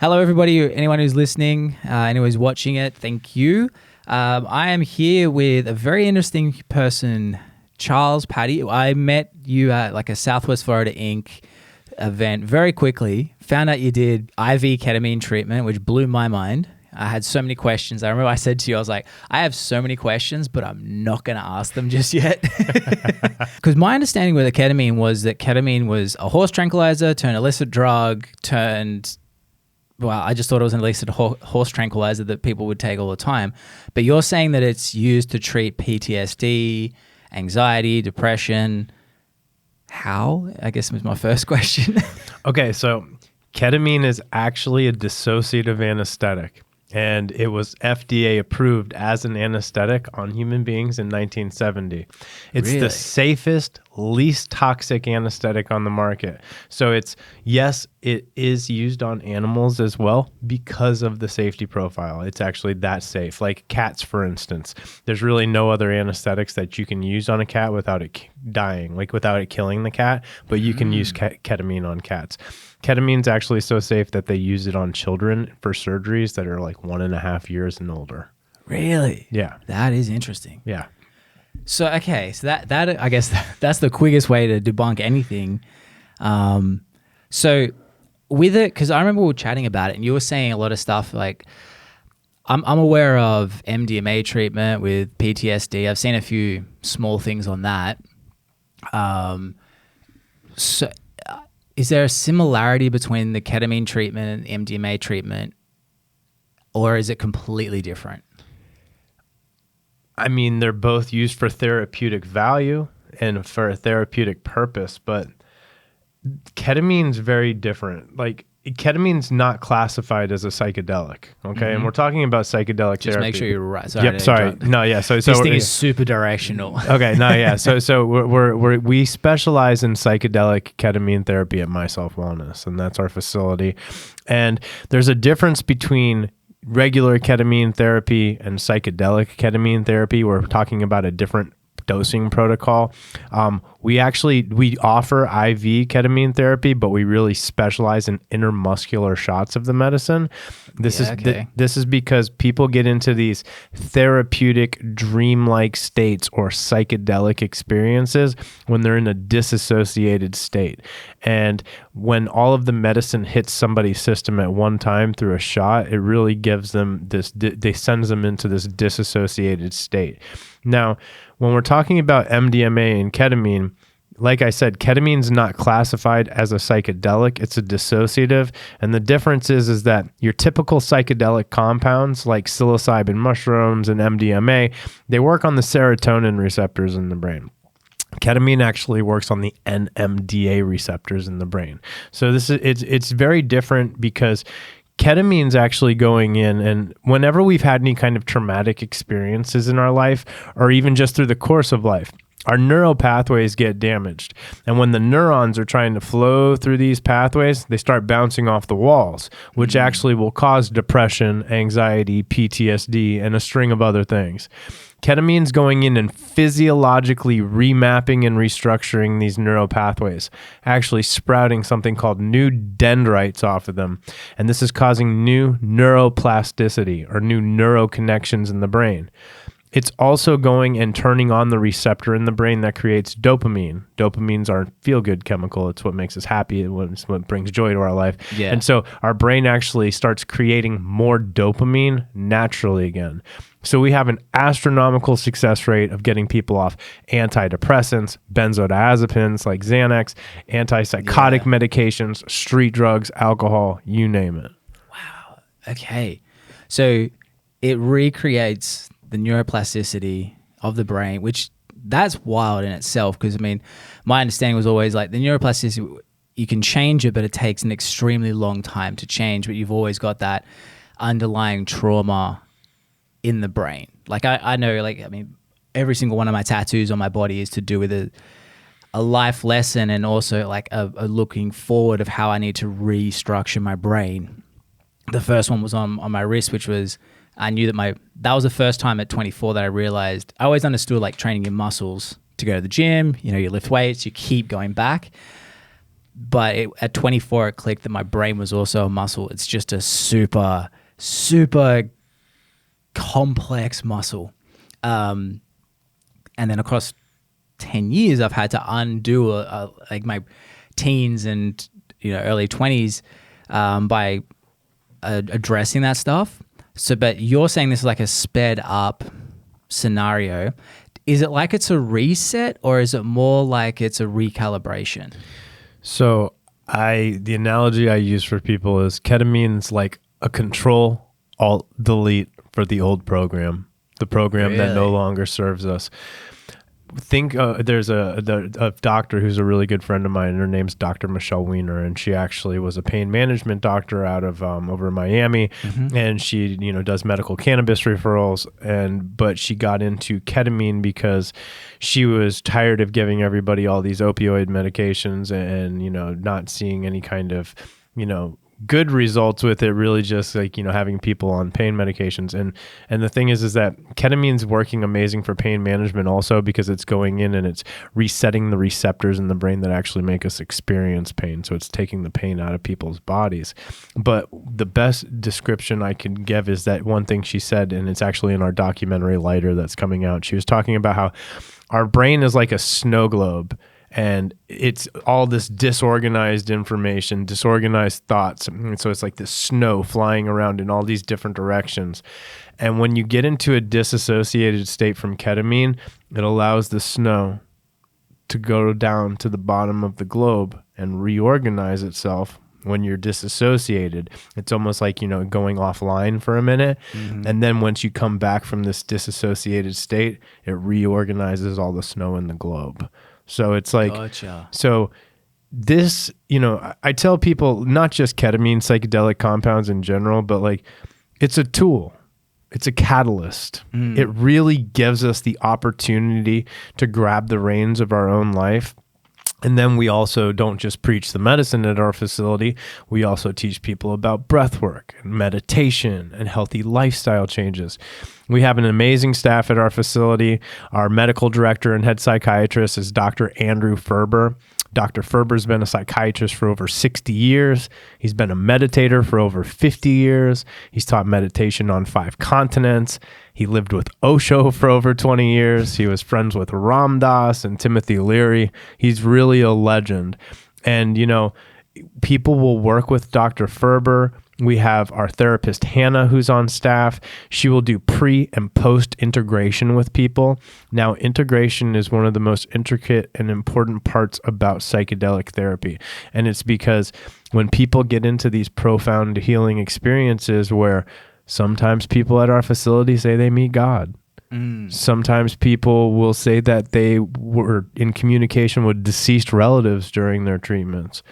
Hello, everybody. Anyone who's listening, anyone who's watching it, thank you. I am here with a very interesting person, Charles, Patti. I met you at like a Southwest Florida Inc. event very quickly. Found out you did IV ketamine treatment, which blew my mind. I had so many questions. I remember I said to you, I was like, I have so many questions, but I'm not going to ask them just yet. Because my understanding with the ketamine was that ketamine was a horse tranquilizer turned illicit drug well, I just thought it was an illicit horse tranquilizer that people would take all the time. But you're saying that it's used to treat PTSD, anxiety, depression. How? I guess was my first question. Okay, so ketamine is actually a dissociative anesthetic, and it was FDA approved as an anesthetic on human beings in 1970. It's Really? the safest, least toxic anesthetic on the market. So it is used on animals as well because of the safety profile. It's actually that safe. Like cats, for instance. There's really no other anesthetics that you can use on a cat without it dying, like without it killing the cat, but you can use ketamine on cats. Ketamine's actually so safe that they use it on children for surgeries that are like 1.5 years and older. Really? Yeah. That is interesting. Yeah. So, okay. So that I guess that's the quickest way to debunk anything. So with it, because I remember we were chatting about it and you were saying a lot of stuff like, I'm aware of MDMA treatment with PTSD. I've seen a few small things on that. So is there a similarity between the ketamine treatment and MDMA treatment, or is it completely different? I mean, they're both used for therapeutic value and for a therapeutic purpose, but ketamine's very different. Like, ketamine's not classified as a psychedelic, okay? And we're talking about psychedelic Just therapy. make sure you're right. Sorry, Yep, sorry. No, yeah. So this thing is super directional. Okay, no, yeah. So we specialize in psychedelic ketamine therapy at Myself Wellness, and that's our facility. And there's a difference between regular ketamine therapy and psychedelic ketamine therapy. We're talking about a different dosing protocol. We offer IV ketamine therapy, but we really specialize in intramuscular shots of the medicine. This is because people get into these therapeutic dreamlike states or psychedelic experiences when they're in a disassociated state. And when all of the medicine hits somebody's system at one time through a shot, it really gives them sends them into this disassociated state. Now, when we're talking about MDMA and ketamine, like I said, ketamine's not classified as a psychedelic. It's a dissociative. And the difference is that your typical psychedelic compounds like psilocybin mushrooms and MDMA, they work on the serotonin receptors in the brain. Ketamine actually works on the NMDA receptors in the brain. So it's very different because ketamine's actually going in, and whenever we've had any kind of traumatic experiences in our life, or even just through the course of life, our neural pathways get damaged. And when the neurons are trying to flow through these pathways, they start bouncing off the walls, which actually will cause depression, anxiety, PTSD, and a string of other things. Ketamine's going in and physiologically remapping and restructuring these neural pathways, actually sprouting something called new dendrites off of them. And this is causing new neuroplasticity or new neuroconnections in the brain. It's also going and turning on the receptor in the brain that creates dopamine. Dopamine's our feel-good chemical. It's what makes us happy. It's what brings joy to our life. Yeah. And so our brain actually starts creating more dopamine naturally again. So we have an astronomical success rate of getting people off antidepressants, benzodiazepines like Xanax, antipsychotic medications, street drugs, alcohol, you name it. Wow. Okay. So it recreates the neuroplasticity of the brain, which that's wild in itself. Because I mean, my understanding was always like the neuroplasticity, you can change it, but it takes an extremely long time to change. But you've always got that underlying trauma in the brain. Like I know, like, I mean, every single one of my tattoos on my body is to do with a life lesson and also like a looking forward of how I need to restructure my brain. The first one was on my wrist, which was, I knew that was the first time at 24 that I realized, I always understood like training your muscles to go to the gym, you know, you lift weights, you keep going back. but at 24, it clicked that my brain was also a muscle. It's just a super, super complex muscle. And then across 10 years, I've had to undo like my teens and early 20s by addressing that stuff. So, but you're saying this is like a sped up scenario. Is it like it's a reset, or is it more like it's a recalibration? So the analogy I use for people is ketamine's like a control alt delete for the old program, the program that no longer serves us. Think there's a doctor who's a really good friend of mine, and her name's Dr. Michelle Weiner, and she actually was a pain management doctor out of over in Miami, and she does medical cannabis referrals, but she got into ketamine because she was tired of giving everybody all these opioid medications and not seeing any kind of good results with it, really just like having people on pain medications. And the thing is that ketamine's working amazing for pain management also, because it's going in and it's resetting the receptors in the brain that actually make us experience pain. So it's taking the pain out of people's bodies. But the best description I can give is that one thing she said, and it's actually in our documentary Lighter that's coming out. She was talking about how our brain is like a snow globe, and it's all this disorganized information, disorganized thoughts. And so it's like this snow flying around in all these different directions. And when you get into a disassociated state from ketamine, it allows the snow to go down to the bottom of the globe and reorganize itself. When you're disassociated, it's almost like, going offline for a minute. And then once you come back from this disassociated state, it reorganizes all the snow in the globe. So it's like, gotcha. So this, I tell people, not just ketamine, psychedelic compounds in general, but like it's a tool. It's a catalyst. It really gives us the opportunity to grab the reins of our own life. And then we also don't just preach the medicine at our facility. We also teach people about breath work and meditation and healthy lifestyle changes. We have an amazing staff at our facility. Our medical director and head psychiatrist is Dr. Andrew Ferber. Dr. Ferber's been a psychiatrist for over 60 years. He's been a meditator for over 50 years. He's taught meditation on 5 continents. He lived with Osho for over 20 years. He was friends with Ram Dass and Timothy Leary. He's really a legend. And, people will work with Dr. Ferber. We have our therapist, Hannah, who's on staff. She will do pre and post integration with people. Now, integration is one of the most intricate and important parts about psychedelic therapy. And it's because when people get into these profound healing experiences where sometimes people at our facility say they meet God. Sometimes people will say that they were in communication with deceased relatives during their treatments.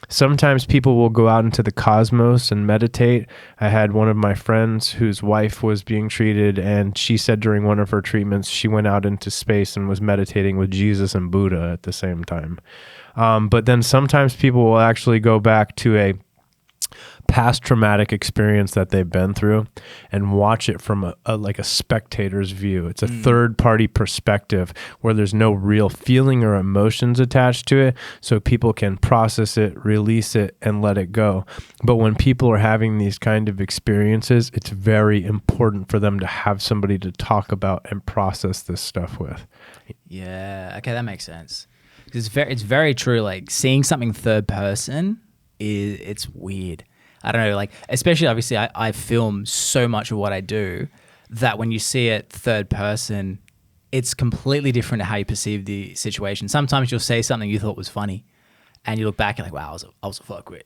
Sometimes people will go out into the cosmos and meditate. I had one of my friends whose wife was being treated, and she said during one of her treatments, she went out into space and was meditating with Jesus and Buddha at the same time. But then sometimes people will actually go back to a past traumatic experience that they've been through and watch it from a spectator's view. It's a third party perspective where there's no real feeling or emotions attached to it, so people can process it, release it, and let it go. But when people are having these kind of experiences, it's very important for them to have somebody to talk about and process this stuff with. Yeah, okay, that makes sense. It's very true. Like seeing something third person it's weird. I don't know, like, especially obviously I film so much of what I do that when you see it third person, it's completely different to how you perceive the situation. Sometimes you'll say something you thought was funny and you look back and you're like, wow, I was a fuckwit.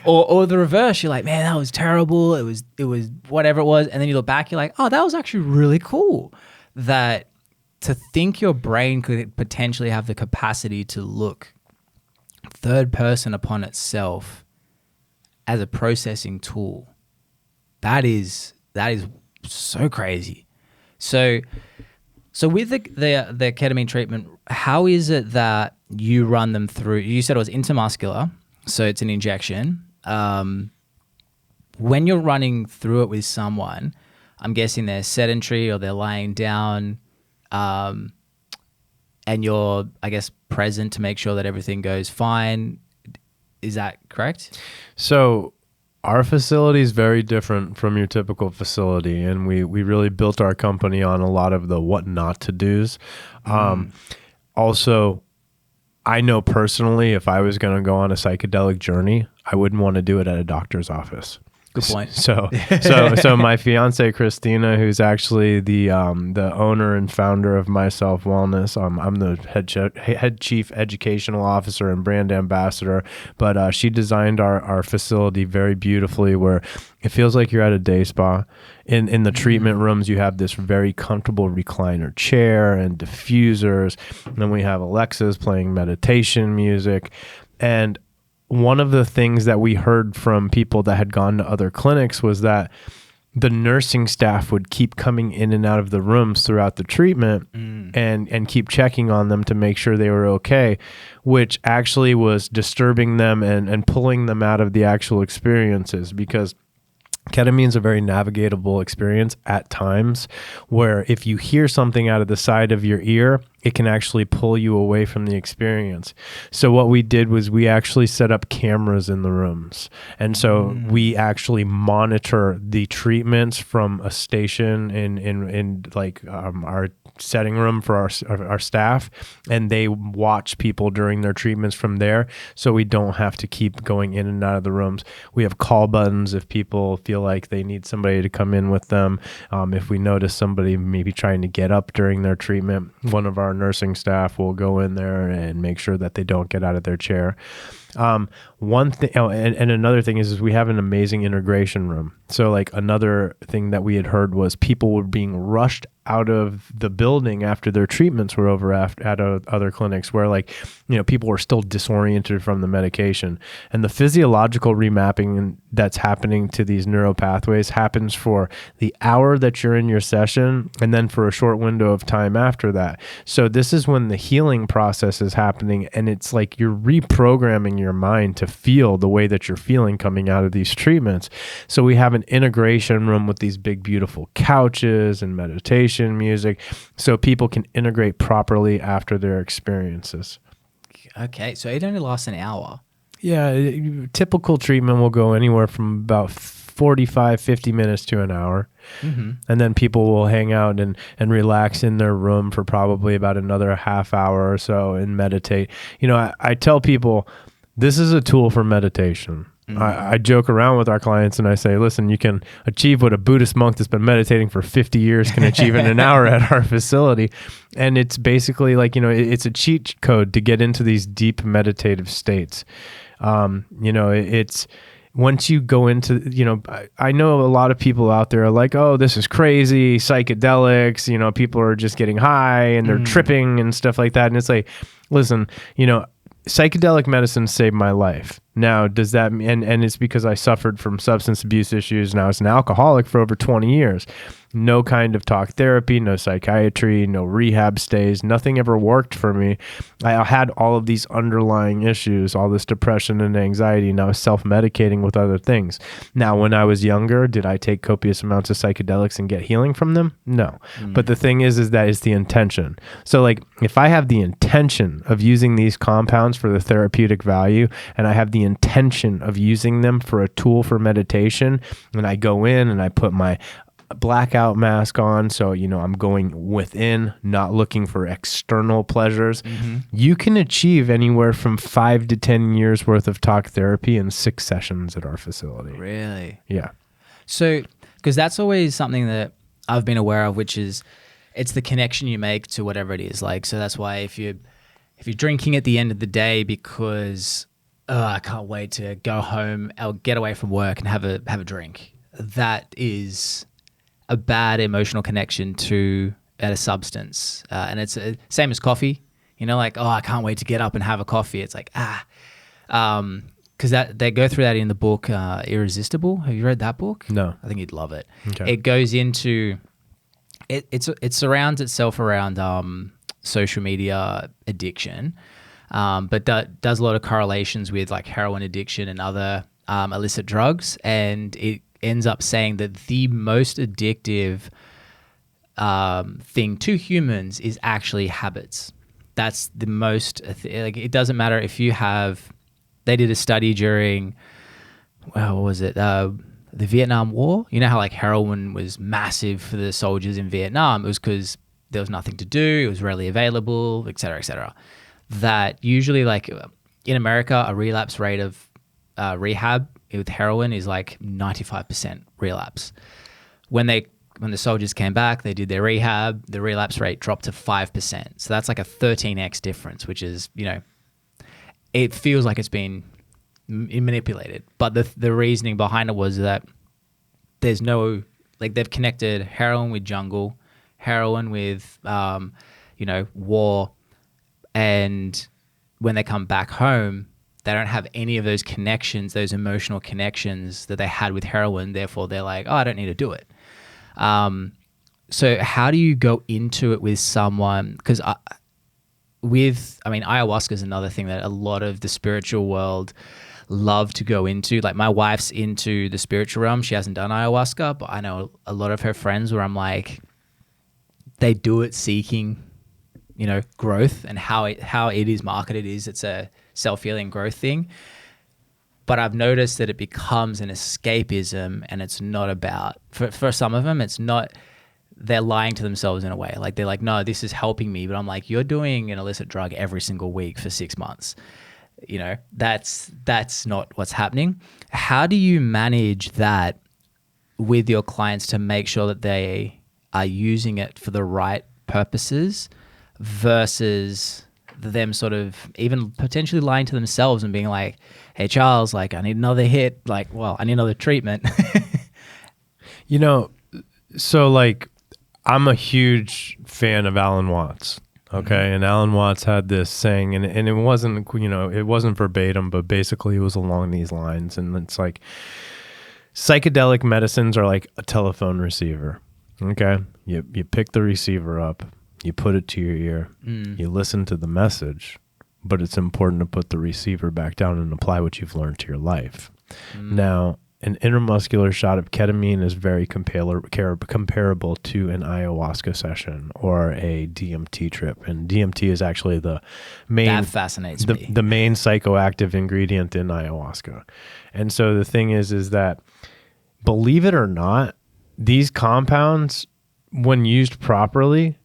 or the reverse, you're like, man, that was terrible. It was whatever it was. And then you look back, you're like, oh, that was actually really cool. That to think your brain could potentially have the capacity to look third person upon itself as a processing tool, that is so crazy. So with the ketamine treatment, how is it that you run them through? You said it was intramuscular, so it's an injection. When you're running through it with someone, I'm guessing they're sedentary or they're lying down, and and you're, I guess, present to make sure that everything goes fine. Is that correct? So our facility is very different from your typical facility, and we really built our company on a lot of the what not to do's. Also, I know personally, if I was going to go on a psychedelic journey, I wouldn't want to do it at a doctor's office. Good point. So my fiance Christina, who's actually the owner and founder of Myself Wellness, I'm the head chief educational officer and brand ambassador. But she designed our facility very beautifully, where it feels like you're at a day spa. In the treatment rooms, you have this very comfortable recliner chair and diffusers. And then we have Alexas playing meditation music, and one of the things that we heard from people that had gone to other clinics was that the nursing staff would keep coming in and out of the rooms throughout the treatment and keep checking on them to make sure they were okay, which actually was disturbing them and pulling them out of the actual experiences, because ketamine is a very navigatable experience at times, where if you hear something out of the side of your ear, it can actually pull you away from the experience. So what we did was we actually set up cameras in the rooms. And so we actually monitor the treatments from a station in like our setting room for our staff, and they watch people during their treatments from there, so we don't have to keep going in and out of the rooms. We have call buttons if people feel like they need somebody to come in with them. If we notice somebody maybe trying to get up during their treatment, one of our nursing staff will go in there and make sure that they don't get out of their chair. One thing, and another thing is we have an amazing integration room. So like another thing that we had heard was people were being rushed out of the building after their treatments were over at other clinics, where like, people were still disoriented from the medication, and the physiological remapping that's happening to these neural pathways happens for the hour that you're in your session, and then for a short window of time after that. So this is when the healing process is happening, and it's like you're reprogramming your mind to feel the way that you're feeling coming out of these treatments. So we have an integration room with these big, beautiful couches and meditation music, so people can integrate properly after their experiences. Okay, so it only lasts an hour. Yeah, typical treatment will go anywhere from about 45, 50 minutes to an hour. And then people will hang out and relax in their room for probably about another half hour or so and meditate. I tell people, this is a tool for meditation. I joke around with our clients and I say, listen, you can achieve what a Buddhist monk that's been meditating for 50 years can achieve in an hour at our facility. And it's basically like, it's a cheat code to get into these deep meditative states. It's once you go into, I know a lot of people out there are like, oh, this is crazy, psychedelics, people are just getting high and they're tripping and stuff like that. And it's like, listen, psychedelic medicine saved my life. Now, does that mean, and it's because I suffered from substance abuse issues and I was an alcoholic for over 20 years. No kind of talk therapy, no psychiatry, no rehab stays, nothing ever worked for me. I had all of these underlying issues, all this depression and anxiety, and I was self-medicating with other things. Now, when I was younger, did I take copious amounts of psychedelics and get healing from them? No. But the thing is that it's the intention. So like, if I have the intention of using these compounds for the therapeutic value, and I have the intention of using them for a tool for meditation, and I go in and I put my blackout mask on, so I'm going within, not looking for external pleasures, you can achieve anywhere from 5 to 10 years worth of talk therapy in 6 sessions at our facility. Really? Yeah. So, because that's always something that I've been aware of, which is it's the connection you make to whatever it is. Like, so that's why if you're drinking at the end of the day because I can't wait to go home, I'll get away from work and have a drink, that is a bad emotional connection to a substance. And it's same as coffee, like, oh, I can't wait to get up and have a coffee. It's like, because they go through that in the book, Irresistible. Have you read that book? No. I think you'd love it. Okay. It goes into, it surrounds itself around social media addiction, but that does a lot of correlations with like heroin addiction and other illicit drugs. And it ends up saying that the most addictive thing to humans is actually habits. that's the most, like, it doesn't matter if you have, they did a study during, well, what was it? The Vietnam War. You know how like heroin was massive for the soldiers in Vietnam? It was because there was nothing to do. It was readily available, et cetera, et cetera. That usually, like in America, a relapse rate of rehab with heroin is like 95% relapse. When the soldiers came back, they did their rehab, the relapse rate dropped to 5%. So that's like a 13x difference, which is, you know, it feels like it's been manipulated. But the reasoning behind it was that there's no, like, they've connected heroin with jungle, heroin with, you know, war. And when they come back home, they don't have any of those connections, those emotional connections that they had with heroin. Therefore, they're like, oh, I don't need to do it. So how do you go into it with someone? Because ayahuasca is another thing that a lot of the spiritual world love to go into. Like, my wife's into the spiritual realm. She hasn't done ayahuasca, but I know a lot of her friends where I'm like, they do it seeking, you know, growth, and how it is marketed is it's a self-healing growth thing. But I've noticed that it becomes an escapism, and it's not about, for some of them, it's not, they're lying to themselves in a way. Like, they're like, no, this is helping me. But I'm like, you're doing an illicit drug every single week for 6 months. You know, that's not what's happening. How do you manage that with your clients to make sure that they are using it for the right purposes versus them sort of even potentially lying to themselves and being like, hey, Charles, like, I need another hit. Like, well, I need another treatment. You know, so like, I'm a huge fan of Alan Watts. Okay. Mm-hmm. And Alan Watts had this saying, and it wasn't, you know, it wasn't verbatim, but basically it was along these lines. And it's like, psychedelic medicines are like a telephone receiver. Okay. You pick the receiver up, you put it to your ear, you listen to the message, but it's important to put the receiver back down and apply what you've learned to your life. Now, an intramuscular shot of ketamine is very comparable to an ayahuasca session or a DMT trip. And DMT is actually the main, that fascinates me. The main psychoactive ingredient in ayahuasca. And so the thing is that, believe it or not, these compounds, when used properly,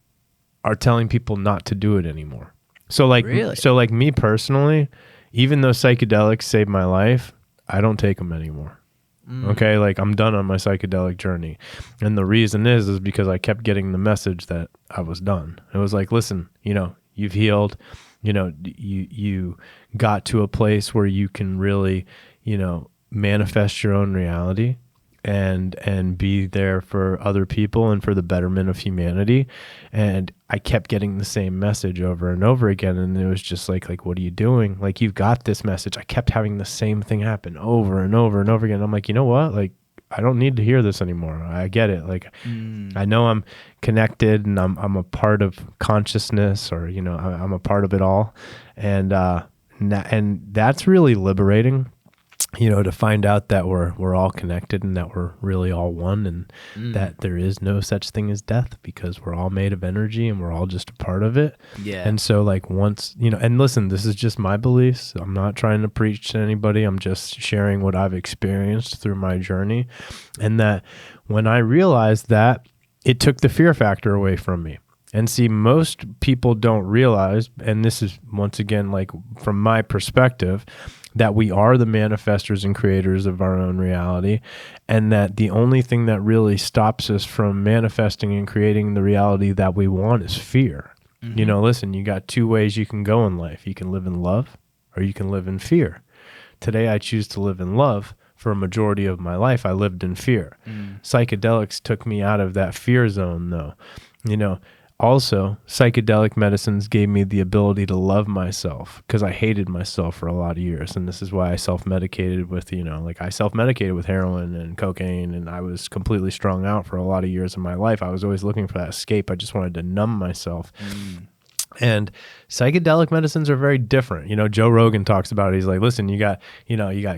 are telling people not to do it anymore. So like, really? So like me personally, even though psychedelics saved my life, I don't take them anymore. Okay. Like, I'm done on my psychedelic journey. And the reason is because I kept getting the message that I was done. It was like, listen, you know, you've healed, you know, you got to a place where you can really, you know, manifest your own reality and be there for other people and for the betterment of humanity. And I kept getting the same message over and over again. And it was just like, what are you doing? Like, you've got this message. I kept having the same thing happen over and over and over again. I'm like, you know what? Like, I don't need to hear this anymore. I get it. Like, I know I'm connected and I'm a part of consciousness, or, you know, I'm a part of it all. And that's really liberating. You know, to find out that we're all connected and that we're really all one, and that there is no such thing as death, because we're all made of energy and we're all just a part of it. Yeah. And so, like, once, you know, and listen, this is just my beliefs. I'm not trying to preach to anybody. I'm just sharing what I've experienced through my journey. And that when I realized that, it took the fear factor away from me. And see, most people don't realize, and this is, once again, like, from my perspective, that we are the manifestors and creators of our own reality, and that the only thing that really stops us from manifesting and creating the reality that we want is fear. You know, listen, you got two ways you can go in life. You can live in love, or you can live in fear. Today, I choose to live in love. For a majority of my life, I lived in fear. Psychedelics took me out of that fear zone, though. You know, also, psychedelic medicines gave me the ability to love myself, because I hated myself for a lot of years. And this is why I self-medicated with, you know, like, I self-medicated with heroin and cocaine, and I was completely strung out for a lot of years of my life. I was always looking for that escape. I just wanted to numb myself. And psychedelic medicines are very different. You know, Joe Rogan talks about it. He's like, listen, you got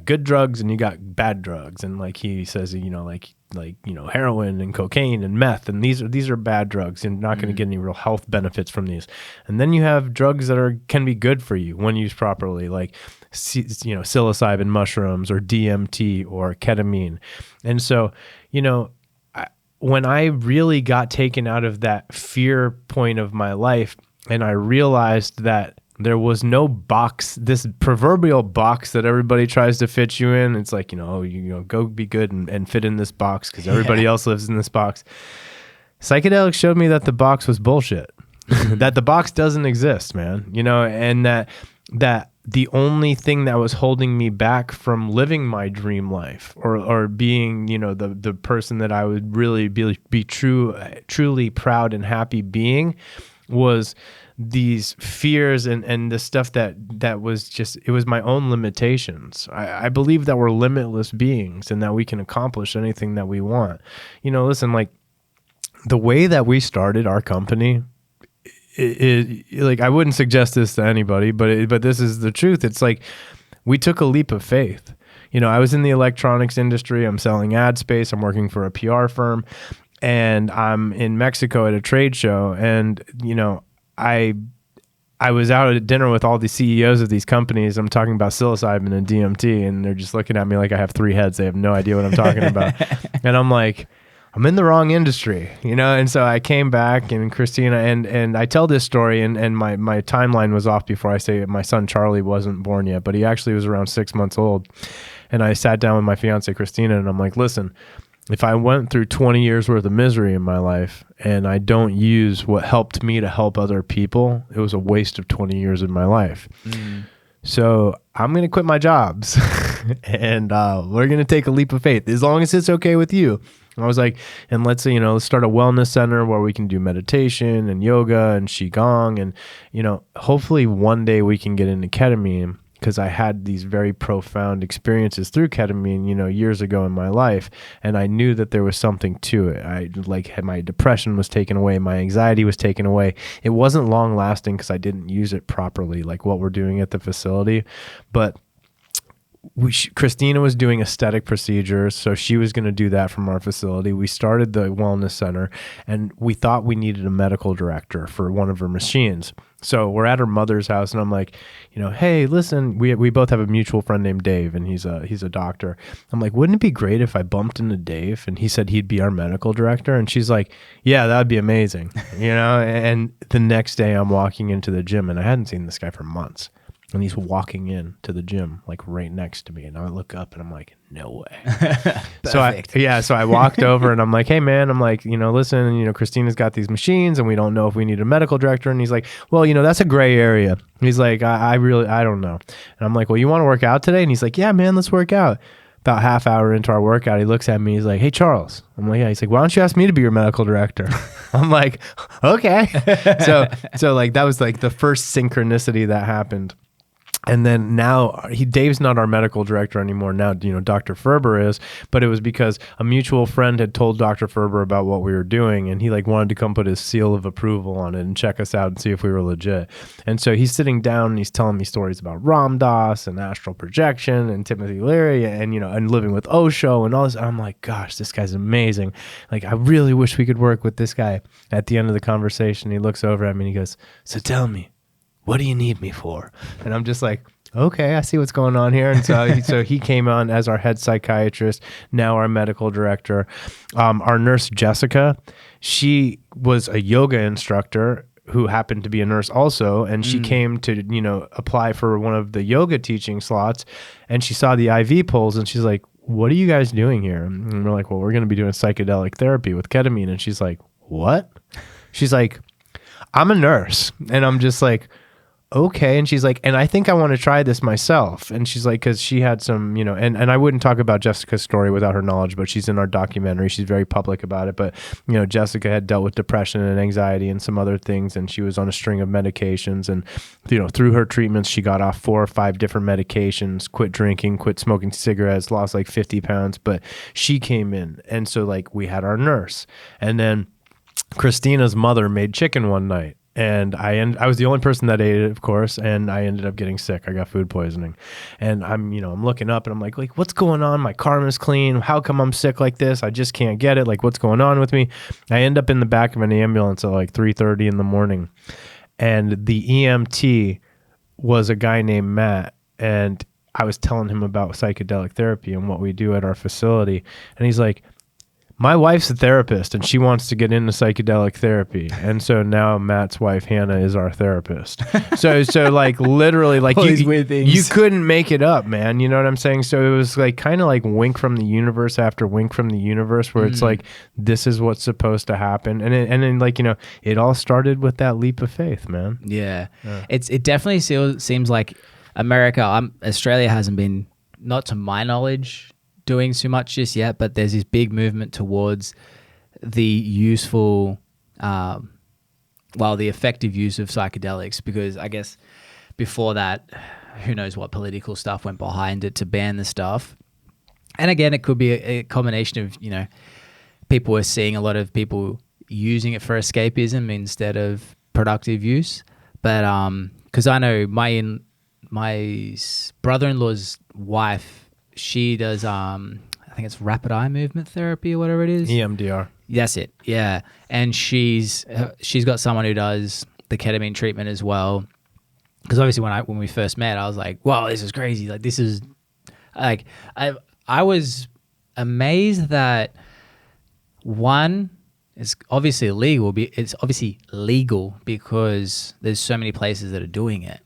good drugs and you got bad drugs. And like he says, heroin and cocaine and meth, and these are bad drugs and not going to get any real health benefits from these. And then you have drugs that can be good for you when used properly, like psilocybin mushrooms or DMT or ketamine. And so, when I really got taken out of that fear point of my life, and I realized that there was no box, this proverbial box that everybody tries to fit you in. It's like, go be good and fit in this box because everybody else lives in this box. Psychedelics showed me that the box was bullshit, that the box doesn't exist, man, and that the only thing that was holding me back from living my dream life or being, the person that I would really be truly proud and happy being was these fears and the stuff that was just, it was my own limitations. I believe that we're limitless beings and that we can accomplish anything that we want. Listen, like the way that we started our company, like I wouldn't suggest this to anybody, but this is the truth. It's like we took a leap of faith. I was in the electronics industry. I'm selling ad space. I'm working for a PR firm. And I'm in Mexico at a trade show, and I was out at dinner with all the CEOs of these companies. I'm talking about psilocybin and DMT, and they're just looking at me like I have three heads. They have no idea what I'm talking about. And I'm like, I'm in the wrong industry, And so I came back, and Christina, and I tell this story, and my timeline was off before I say it. My son Charlie wasn't born yet, but he actually was around 6 months old. And I sat down with my fiance Christina, and I'm like, listen, if I went through 20 years worth of misery in my life and I don't use what helped me to help other people, it was a waste of 20 years of my life. So I'm going to quit my jobs and we're going to take a leap of faith as long as it's okay with you. I was like, and let's start a wellness center where we can do meditation and yoga and Qigong. And, hopefully one day we can get into ketamine, because I had these very profound experiences through ketamine, years ago in my life. And I knew that there was something to it. Had my depression was taken away. My anxiety was taken away. It wasn't long lasting because I didn't use it properly, like what we're doing at the facility. But Christina was doing aesthetic procedures, so she was going to do that from our facility. We started the wellness center, and we thought we needed a medical director for one of her machines. So we're at her mother's house, and I'm like, hey, listen, we both have a mutual friend named Dave, and he's a doctor. I'm like, wouldn't it be great if I bumped into Dave and he said he'd be our medical director? And she's like, yeah, that'd be amazing, And the next day I'm walking into the gym, and I hadn't seen this guy for months. And he's walking in to the gym, like right next to me. And I look up and I'm like, no way. So I walked over and I'm like, hey man, I'm like, listen, Christina's got these machines and we don't know if we need a medical director. And he's like, well, that's a gray area. He's like, I don't know. And I'm like, well, you want to work out today? And he's like, yeah, man, let's work out. About half hour into our workout, he looks at me. He's like, hey, Charles. I'm like, yeah. He's like, why don't you ask me to be your medical director? I'm like, okay. So like, that was like the first synchronicity that happened. And then now Dave's not our medical director anymore. Now, Dr. Ferber is, but it was because a mutual friend had told Dr. Ferber about what we were doing. And he wanted to come put his seal of approval on it and check us out and see if we were legit. And so he's sitting down and he's telling me stories about Ram Dass and astral projection and Timothy Leary and, and living with Osho and all this. And I'm like, gosh, this guy's amazing. Like, I really wish we could work with this guy. At the end of the conversation, he looks over at me and he goes, so tell me, what do you need me for? And I'm just like, okay, I see what's going on here. And so he came on as our head psychiatrist, now our medical director. Our nurse, Jessica, she was a yoga instructor who happened to be a nurse also. And she came to, apply for one of the yoga teaching slots. And she saw the IV poles and she's like, what are you guys doing here? And we're like, well, we're going to be doing psychedelic therapy with ketamine. And she's like, what? She's like, I'm a nurse. And I'm just like, okay. And she's like, and I think I want to try this myself. And she's like, because she had some, and I wouldn't talk about Jessica's story without her knowledge, but she's in our documentary. She's very public about it. But, Jessica had dealt with depression and anxiety and some other things. And she was on a string of medications. And, through her treatments, she got off 4 or 5 different medications, quit drinking, quit smoking cigarettes, lost like 50 pounds. But she came in. And so we had our nurse. And then Christina's mother made chicken one night. And I was the only person that ate it, of course, and I ended up getting sick. I got food poisoning. And I'm looking up and I'm like, what's going on? My karma's clean. How come I'm sick like this? I just can't get it. Like, what's going on with me? I end up in the back of an ambulance at like 3:30 in the morning. And the EMT was a guy named Matt. And I was telling him about psychedelic therapy and what we do at our facility. And he's like, my wife's a therapist and she wants to get into psychedelic therapy. And so now Matt's wife, Hannah, is our therapist. So like literally like you couldn't make it up, man. You know what I'm saying? So it was like kind of like wink from the universe after wink from the universe where it's like, this is what's supposed to happen. And then like, it all started with that leap of faith, man. Yeah. It definitely seems like Australia hasn't been, not to my knowledge, doing too much just yet, but there's this big movement towards the useful, the effective use of psychedelics, because I guess before that, who knows what political stuff went behind it to ban the stuff. And again, it could be a combination of, people were seeing a lot of people using it for escapism instead of productive use. But because I know my brother-in-law's wife, she does, I think it's rapid eye movement therapy or whatever it is. EMDR. That's it. Yeah. And she's got someone who does the ketamine treatment as well. Because obviously when we first met, I was like, wow, this is crazy. Like, this is like, I was amazed that one, it's obviously illegal. It's obviously legal because there's so many places that are doing it.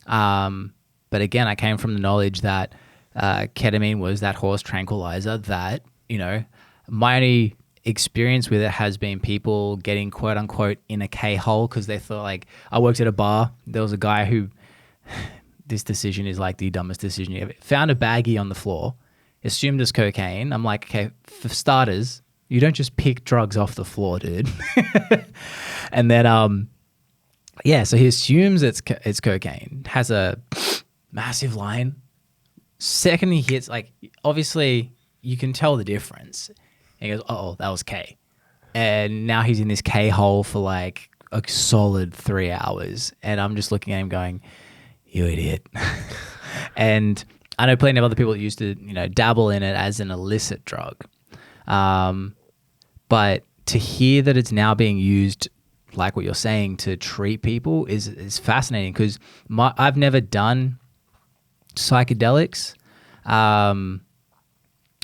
But again, I came from the knowledge that ketamine was that horse tranquilizer that, my only experience with it has been people getting quote unquote in a K-hole because they thought, like, I worked at a bar. There was a guy who, this decision is like the dumbest decision you ever, found a baggie on the floor, assumed it's cocaine. I'm like, okay, for starters, you don't just pick drugs off the floor, dude. And then, so he assumes it's cocaine, has a massive line. Second he hits, like, obviously you can tell the difference. And he goes, oh, that was K. And now he's in this K hole for like a solid 3 hours. And I'm just looking at him going, you idiot. And I know plenty of other people that used to, dabble in it as an illicit drug. But to hear that it's now being used, like what you're saying, to treat people is fascinating, because I've never done psychedelics.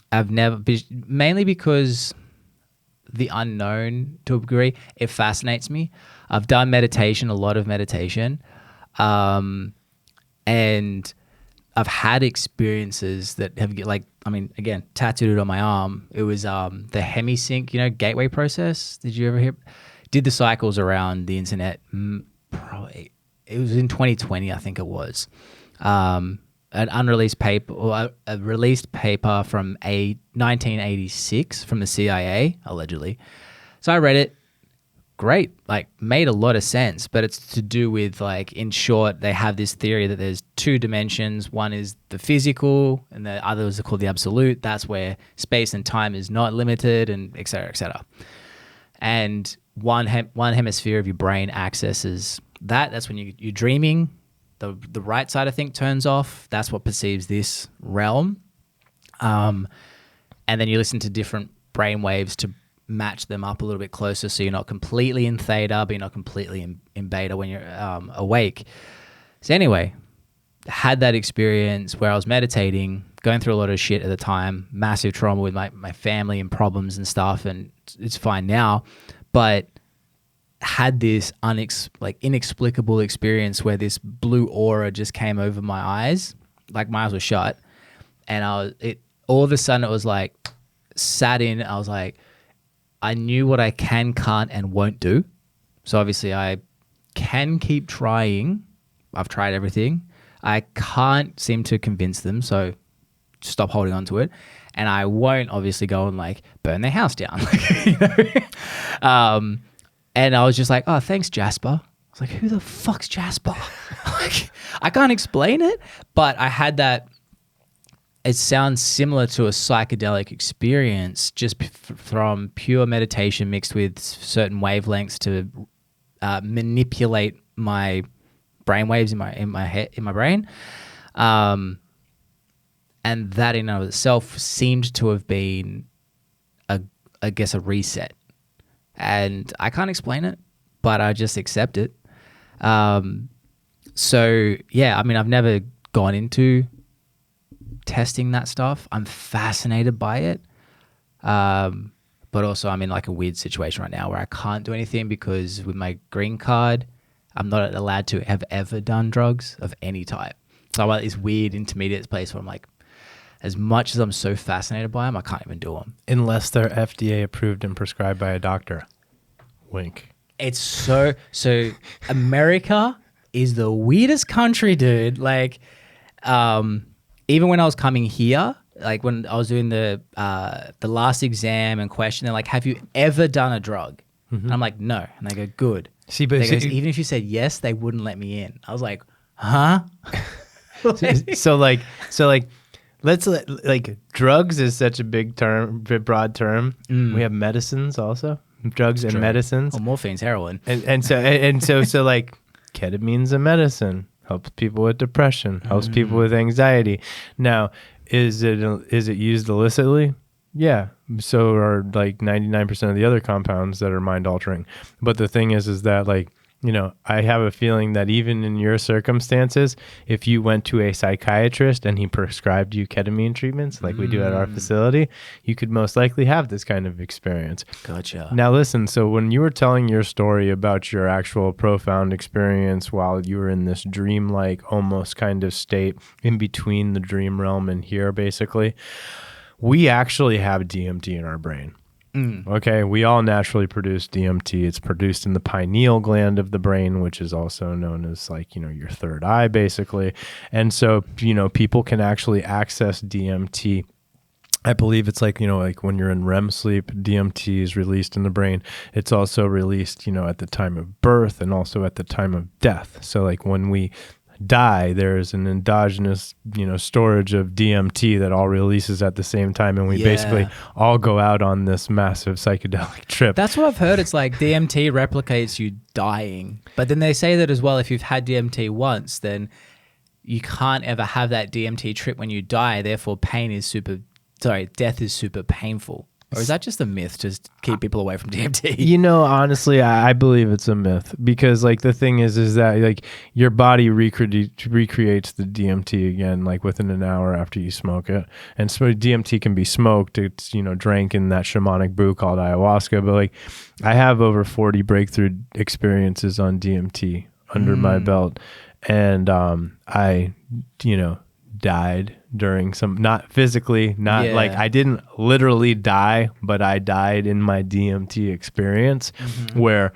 I've never, mainly because the unknown to a degree, it fascinates me. I've done meditation, a lot of meditation, and I've had experiences that have again, tattooed on my arm. It was the hemisync, gateway process. Did you ever hear? Did the cycles around the internet. Probably it was in 2020, I think it was. An unreleased paper, or a released paper from 1986 from the CIA, allegedly. So I read it. Great, like, made a lot of sense, but it's to do with, like, in short, they have this theory that there's two dimensions. One is the physical, and the other is called the absolute. That's where space and time is not limited, and et cetera, et cetera. And one hemisphere of your brain accesses that. That's when you're dreaming. The right side, I think, turns off. That's what perceives this realm. And then you listen to different brain waves to match them up a little bit closer, so you're not completely in theta, but you're not completely in beta when you're awake. So anyway, had that experience where I was meditating, going through a lot of shit at the time, massive trauma with my family and problems and stuff, and it's fine now. But had this inexplicable experience where this blue aura just came over my eyes, like my eyes were shut, and all of a sudden it was like sat in. I was like, I knew what I can, can't, and won't do. So obviously I can keep trying. I've tried everything. I can't seem to convince them, so stop holding on to it. And I won't obviously go and like burn their house down. And I was just like, oh, thanks, Jasper. I was like, who the fuck's Jasper? Like, I can't explain it, but I had that. It sounds similar to a psychedelic experience, just from pure meditation mixed with certain wavelengths to manipulate my brainwaves in my brain. And that in and of itself seemed to have been I guess a reset. And I can't explain it, but I just accept it. So yeah, I mean, I've never gone into testing that stuff. I'm fascinated by it. But also I'm in like a weird situation right now where I can't do anything because with my green card, I'm not allowed to have ever done drugs of any type. So I'm at this weird intermediate place where I'm like, as much as I'm so fascinated by them, I can't even do them. Unless they're FDA approved and prescribed by a doctor. Wink. It's so America is the weirdest country, dude. Like, even when I was coming here, like when I was doing the last exam and question, they're like, have you ever done a drug? Mm-hmm. And I'm like, no. And they go, good. See, but even if you said yes, they wouldn't let me in. I was like, huh? so let's drugs is such a broad term. We have medicines also, drugs and medicines. Well, morphine's heroin, and so like ketamine's a medicine, helps people with depression, helps people with anxiety. Now, is it used illicitly? Yeah. So are like 99% of the other compounds that are mind altering. But the thing is that like, you know, I have a feeling that even in your circumstances, if you went to a psychiatrist and he prescribed you ketamine treatments like we do at our facility, you could most likely have this kind of experience. Gotcha. Now listen, so when you were telling your story about your actual profound experience while you were in this dreamlike almost kind of state in between the dream realm and here basically, we actually have DMT in our brain. Okay, we all naturally produce DMT. It's produced in the pineal gland of the brain, which is also known as like, you know, your third eye basically. And so, you know, people can actually access DMT. I believe it's like, you know, like when you're in REM sleep, DMT is released in the brain. It's also released, you know, at the time of birth and also at the time of death. So like when we die, there's an endogenous, you know, storage of DMT that all releases at the same time, and we basically all go out on this massive psychedelic trip. That's what I've heard. It's like DMT replicates you dying, but then they say that as well. If you've had DMT once, then you can't ever have that DMT trip when you die. Therefore, death is super painful. Or is that just a myth to keep people away from DMT? You know, honestly, I believe it's a myth because, like, the thing is that, like, your body recreates the DMT again, like, within an hour after you smoke it. And so DMT can be smoked. It's, you know, drank in that shamanic brew called ayahuasca. But, like, I have over 40 breakthrough experiences on DMT under my belt. And I, you know, died during some, not physically, like I didn't literally die, but I died in my DMT experience where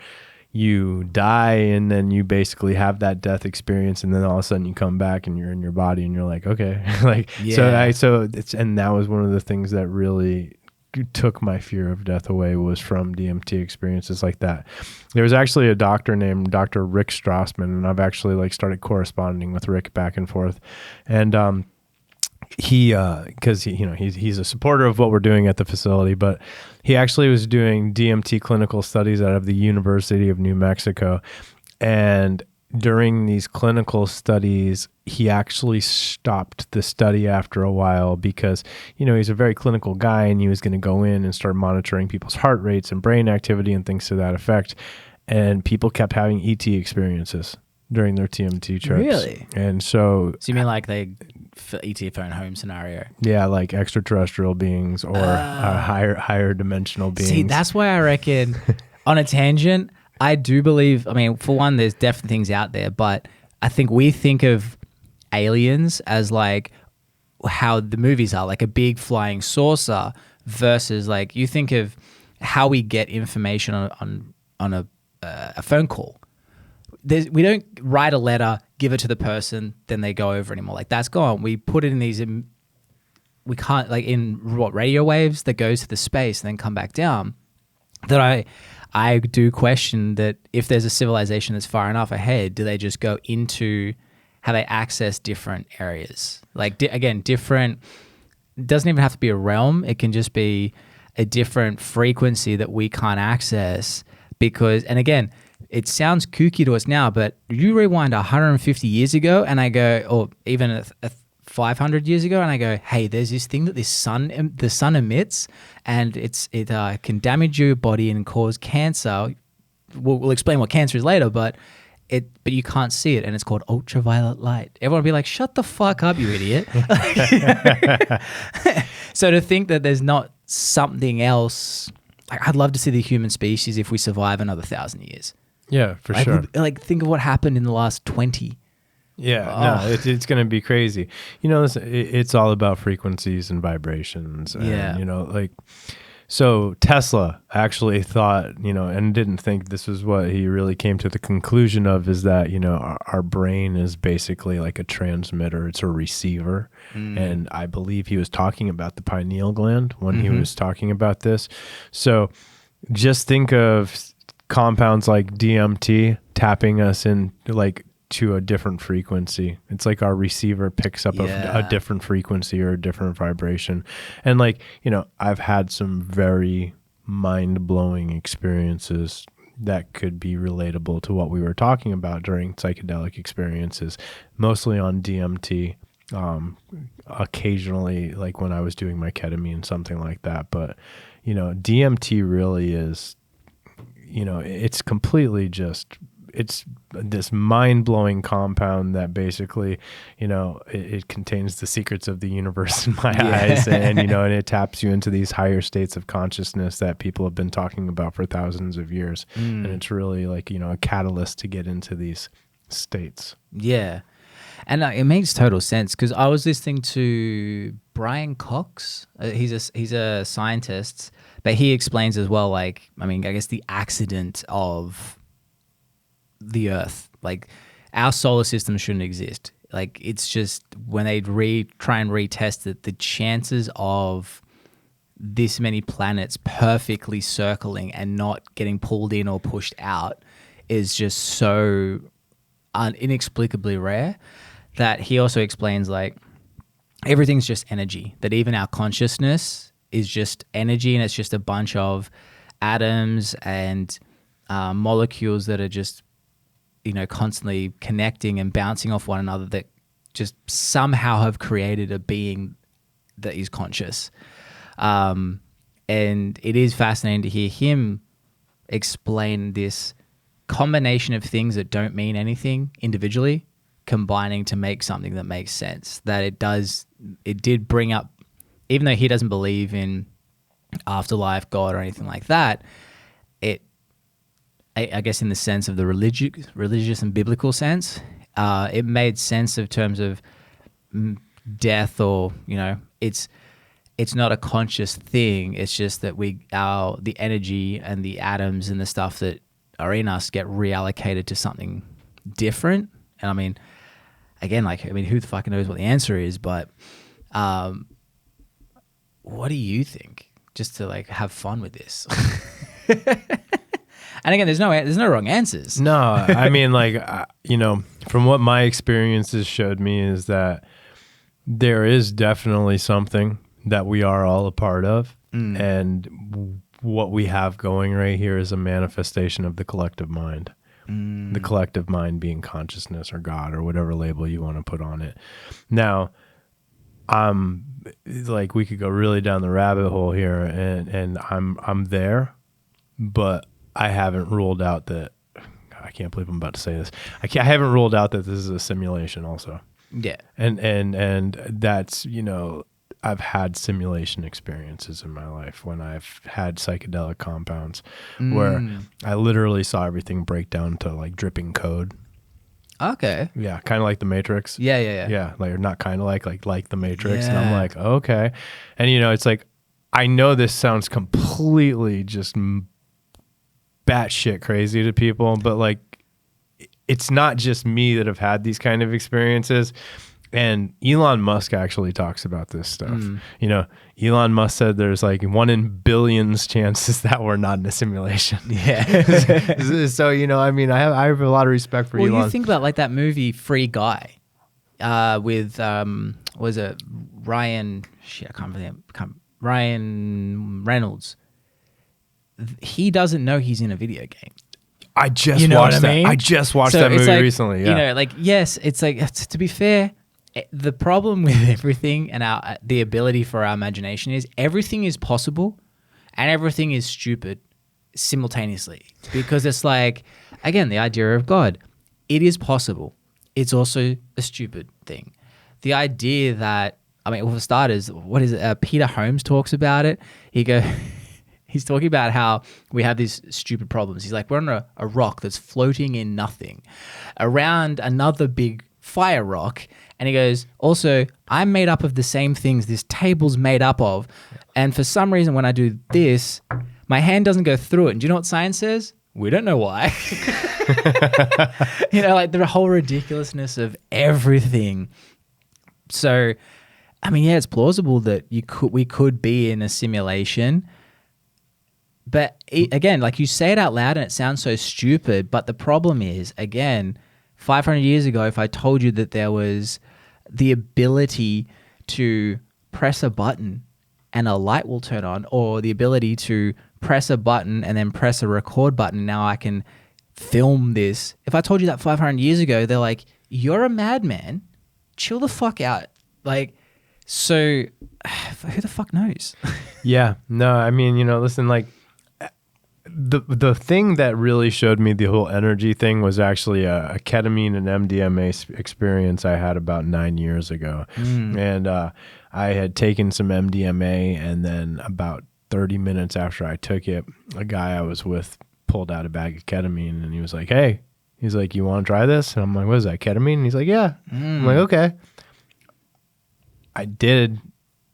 you die and then you basically have that death experience, and then all of a sudden you come back and you're in your body and you're like, okay, like, and that was one of the things that really took my fear of death away, was from DMT experiences like that. There was actually a doctor named Dr. Rick Strassman, and I've actually like started corresponding with Rick back and forth. And he, because he, you know, he's a supporter of what we're doing at the facility, but he actually was doing DMT clinical studies out of the University of New Mexico. And during these clinical studies, he actually stopped the study after a while because, you know, he's a very clinical guy and he was going to go in and start monitoring people's heart rates and brain activity and things to that effect. And people kept having ET experiences during their TMT trips. Really? And so you mean like they ET phone home scenario? Yeah, like extraterrestrial beings or higher dimensional beings. See, that's why I reckon, on a tangent, I do believe, I mean, for one, there's definitely things out there, but I think we think of aliens as like how the movies are, like a big flying saucer, versus like you think of how we get information on a phone call. We don't write a letter, give it to the person, then they go over anymore. Like that's gone. We put it in these, we can't, like in radio waves that goes to the space and then come back down. That I do question that if there's a civilization that's far enough ahead, do they just go into how they access different areas? Like, again, different, it doesn't even have to be a realm. It can just be a different frequency that we can't access because, and again, it sounds kooky to us now, but you rewind 150 years ago and I go, or even a 500 years ago, and I go, hey, there's this thing that the sun emits, and it can damage your body and cause cancer. We'll explain what cancer is later, but you can't see it, and it's called ultraviolet light. Everyone will be like, shut the fuck up, you idiot. So to think that there's not something else, like, I'd love to see the human species if we survive another 1,000 years. Yeah, for sure. Think of what happened in the last 20. Yeah, no, it's going to be crazy. You know, it's all about frequencies and vibrations. And, you know, like, so Tesla actually thought, you know, and didn't think this was what he really came to the conclusion of, is that, you know, our brain is basically like a transmitter. It's a receiver. And I believe he was talking about the pineal gland when he was talking about this. So just think of compounds like DMT tapping us in, like, to a different frequency. It's like our receiver picks up a different frequency or a different vibration. And, like, you know, I've had some very mind-blowing experiences that could be relatable to what we were talking about during psychedelic experiences, mostly on DMT, occasionally, like when I was doing my ketamine, something like that. But, you know, DMT really is, you know, it's completely just, it's this mind-blowing compound that basically, you know, it contains the secrets of the universe in my eyes, and, you know, and it taps you into these higher states of consciousness that people have been talking about for thousands of years. And it's really like, you know, a catalyst to get into these states. Yeah. And it makes total sense, because I was listening to Brian Cox. He's a scientist, but he explains as well, like, I mean, I guess the accident of the Earth, like, our solar system shouldn't exist. Like, it's just when they try and retest it, the chances of this many planets perfectly circling and not getting pulled in or pushed out is just so inexplicably rare, that he also explains, like, everything's just energy, that even our consciousness is just energy, and it's just a bunch of atoms and molecules that are just, you know, constantly connecting and bouncing off one another, that just somehow have created a being that is conscious. And it is fascinating to hear him explain this combination of things that don't mean anything individually, combining to make something that makes sense. That it did bring up, even though he doesn't believe in afterlife, God, or anything like that, I guess in the sense of the religious and biblical sense, it made sense of terms of death, or, you know, it's not a conscious thing. It's just that the energy and the atoms and the stuff that are in us get reallocated to something different. And I mean, again, like, I mean, who the fuck knows what the answer is, but what do you think? Just to, like, have fun with this. And again, there's no wrong answers. No, I mean, like, you know, from what my experiences showed me is that there is definitely something that we are all a part of. And what we have going right here is a manifestation of the collective mind. The collective mind being consciousness or God or whatever label you want to put on it. Now, like, we could go really down the rabbit hole here, and I'm there, but I haven't ruled out that, I can't believe I'm about to say this. I haven't ruled out that this is a simulation also. Yeah. And that's, you know, I've had simulation experiences in my life when I've had psychedelic compounds where I literally saw everything break down to, like, dripping code. Okay. Yeah, kind of like the Matrix. Yeah. Yeah, like, not kind of like the Matrix. Yeah. And I'm like, okay. And, you know, it's like, I know this sounds completely just batshit crazy to people, but, like, it's not just me that have had these kind of experiences. And Elon Musk actually talks about this stuff. You know, Elon Musk said there's, like, 1 in billions chances that we're not in a simulation. Yeah. So, you know, I mean, I have a lot of respect for Elon. Well, you think about, like, that movie Free Guy with was it Ryan? Shit, I can't remember. Ryan Reynolds. He doesn't know he's in a video game. I just You know watched what I that. mean? I just watched So that it's movie like, recently. Yeah. You know, like, yes, it's like, to be fair, the problem with everything and the ability for our imagination is everything is possible and everything is stupid simultaneously. Because it's like, again, the idea of God. It is possible. It's also a stupid thing. The idea that, I mean, well, for starters, what is it? Peter Holmes talks about it. He's talking about how we have these stupid problems. He's like, we're on a rock that's floating in nothing around another big fire rock. And he goes, also, I'm made up of the same things this table's made up of. And for some reason, when I do this, my hand doesn't go through it. And do you know what science says? We don't know why. You know, like the whole ridiculousness of everything. So, I mean, yeah, it's plausible that we could be in a simulation. But again, like you say it out loud and it sounds so stupid. But the problem is, again, 500 years ago, if I told you that there was the ability to press a button and a light will turn on, or the ability to press a button and then press a record button, now I can film this. If I told you that 500 years ago, they're like, you're a madman. Chill the fuck out. Like, so who the fuck knows? Yeah. No, I mean, you know, listen, like the thing that really showed me the whole energy thing was actually a ketamine and MDMA experience I had about 9 years ago. And I had taken some MDMA, and then about 30 minutes after I took it, a guy I was with pulled out a bag of ketamine, and he was like, hey, he's like, you want to try this? And I'm like, what is that, ketamine? And he's like, yeah. I'm like, okay. I did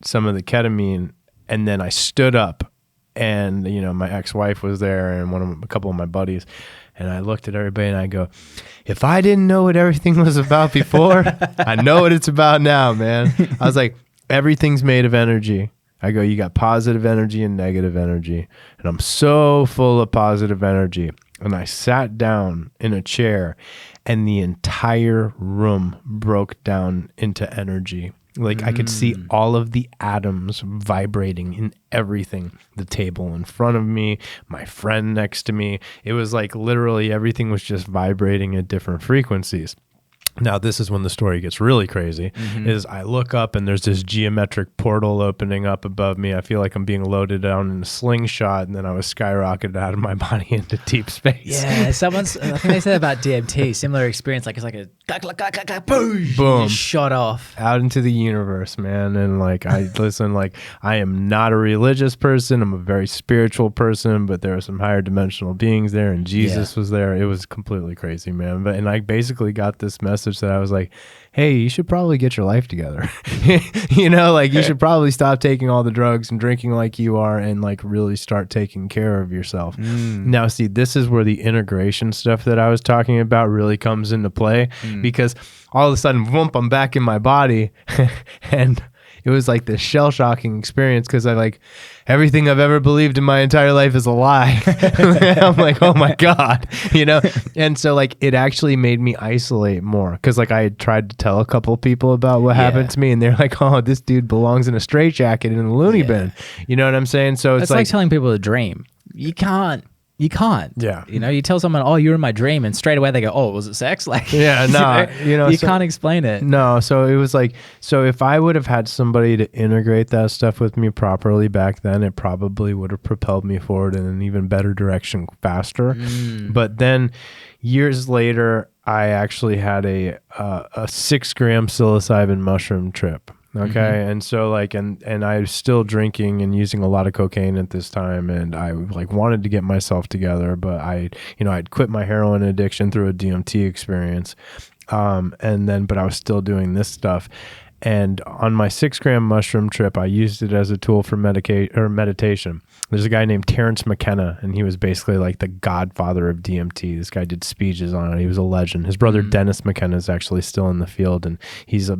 some of the ketamine, and then I stood up, and, you know, my ex-wife was there and a couple of my buddies, and I looked at everybody and I go, if I didn't know what everything was about before, I know what it's about now, man. I was like, everything's made of energy. I go, you got positive energy and negative energy, and I'm so full of positive energy. And I sat down in a chair, and the entire room broke down into energy. Like I could see all of the atoms vibrating in everything. The table in front of me, my friend next to me. It was like literally everything was just vibrating at different frequencies. Now, this is when the story gets really crazy, is I look up and there's this geometric portal opening up above me. I feel like I'm being loaded down in a slingshot, and then I was skyrocketed out of my body into deep space. Yeah, I think they said about DMT, similar experience. Like it's like a boom, shot off. Out into the universe, man. And like, listen, like I am not a religious person. I'm a very spiritual person, but there are some higher dimensional beings there, and Jesus was there. It was completely crazy, man. And I basically got this message that I was like, hey, you should probably get your life together. You know, like you should probably stop taking all the drugs and drinking like you are, and like really start taking care of yourself. Now, see, this is where the integration stuff that I was talking about really comes into play, because all of a sudden, whoomp, I'm back in my body. And it was like this shell-shocking experience, because I like everything I've ever believed in my entire life is a lie. I'm like, oh my God, you know? And so like it actually made me isolate more, because like I had tried to tell a couple of people about what happened to me, and they're like, oh, this dude belongs in a straitjacket in a loony bin. You know what I'm saying? So it's like telling people to dream. You can't. Yeah. You know, you tell someone, oh, you're in my dream, and straight away they go, oh, was it sex? Like, yeah, no, you can't explain it. No. So it was like, so if I would have had somebody to integrate that stuff with me properly back then, it probably would have propelled me forward in an even better direction faster. But then years later, I actually had a 6-gram psilocybin mushroom trip. Okay. And so like, and I was still drinking and using a lot of cocaine at this time. And I like wanted to get myself together, but I'd quit my heroin addiction through a DMT experience. But I was still doing this stuff. And on my 6-gram mushroom trip, I used it as a tool for meditation. There's a guy named Terrence McKenna, and he was basically like the godfather of DMT. This guy did speeches on it. He was a legend. His brother Dennis McKenna is actually still in the field, and he's a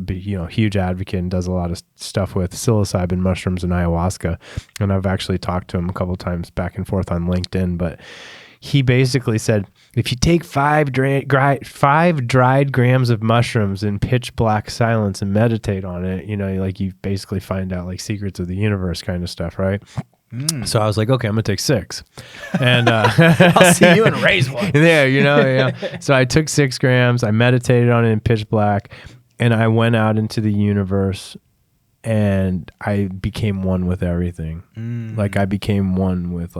huge advocate and does a lot of stuff with psilocybin mushrooms and ayahuasca. And I've actually talked to him a couple of times back and forth on LinkedIn, but he basically said, if you take 5 dried grams of mushrooms in pitch black silence and meditate on it, you know, like you basically find out like secrets of the universe kind of stuff, right? So I was like, okay, I'm gonna take 6, and I'll see you and raise one. there, yeah. So I took 6 grams. I meditated on it in pitch black, and I went out into the universe, and I became one with everything. Like I became one with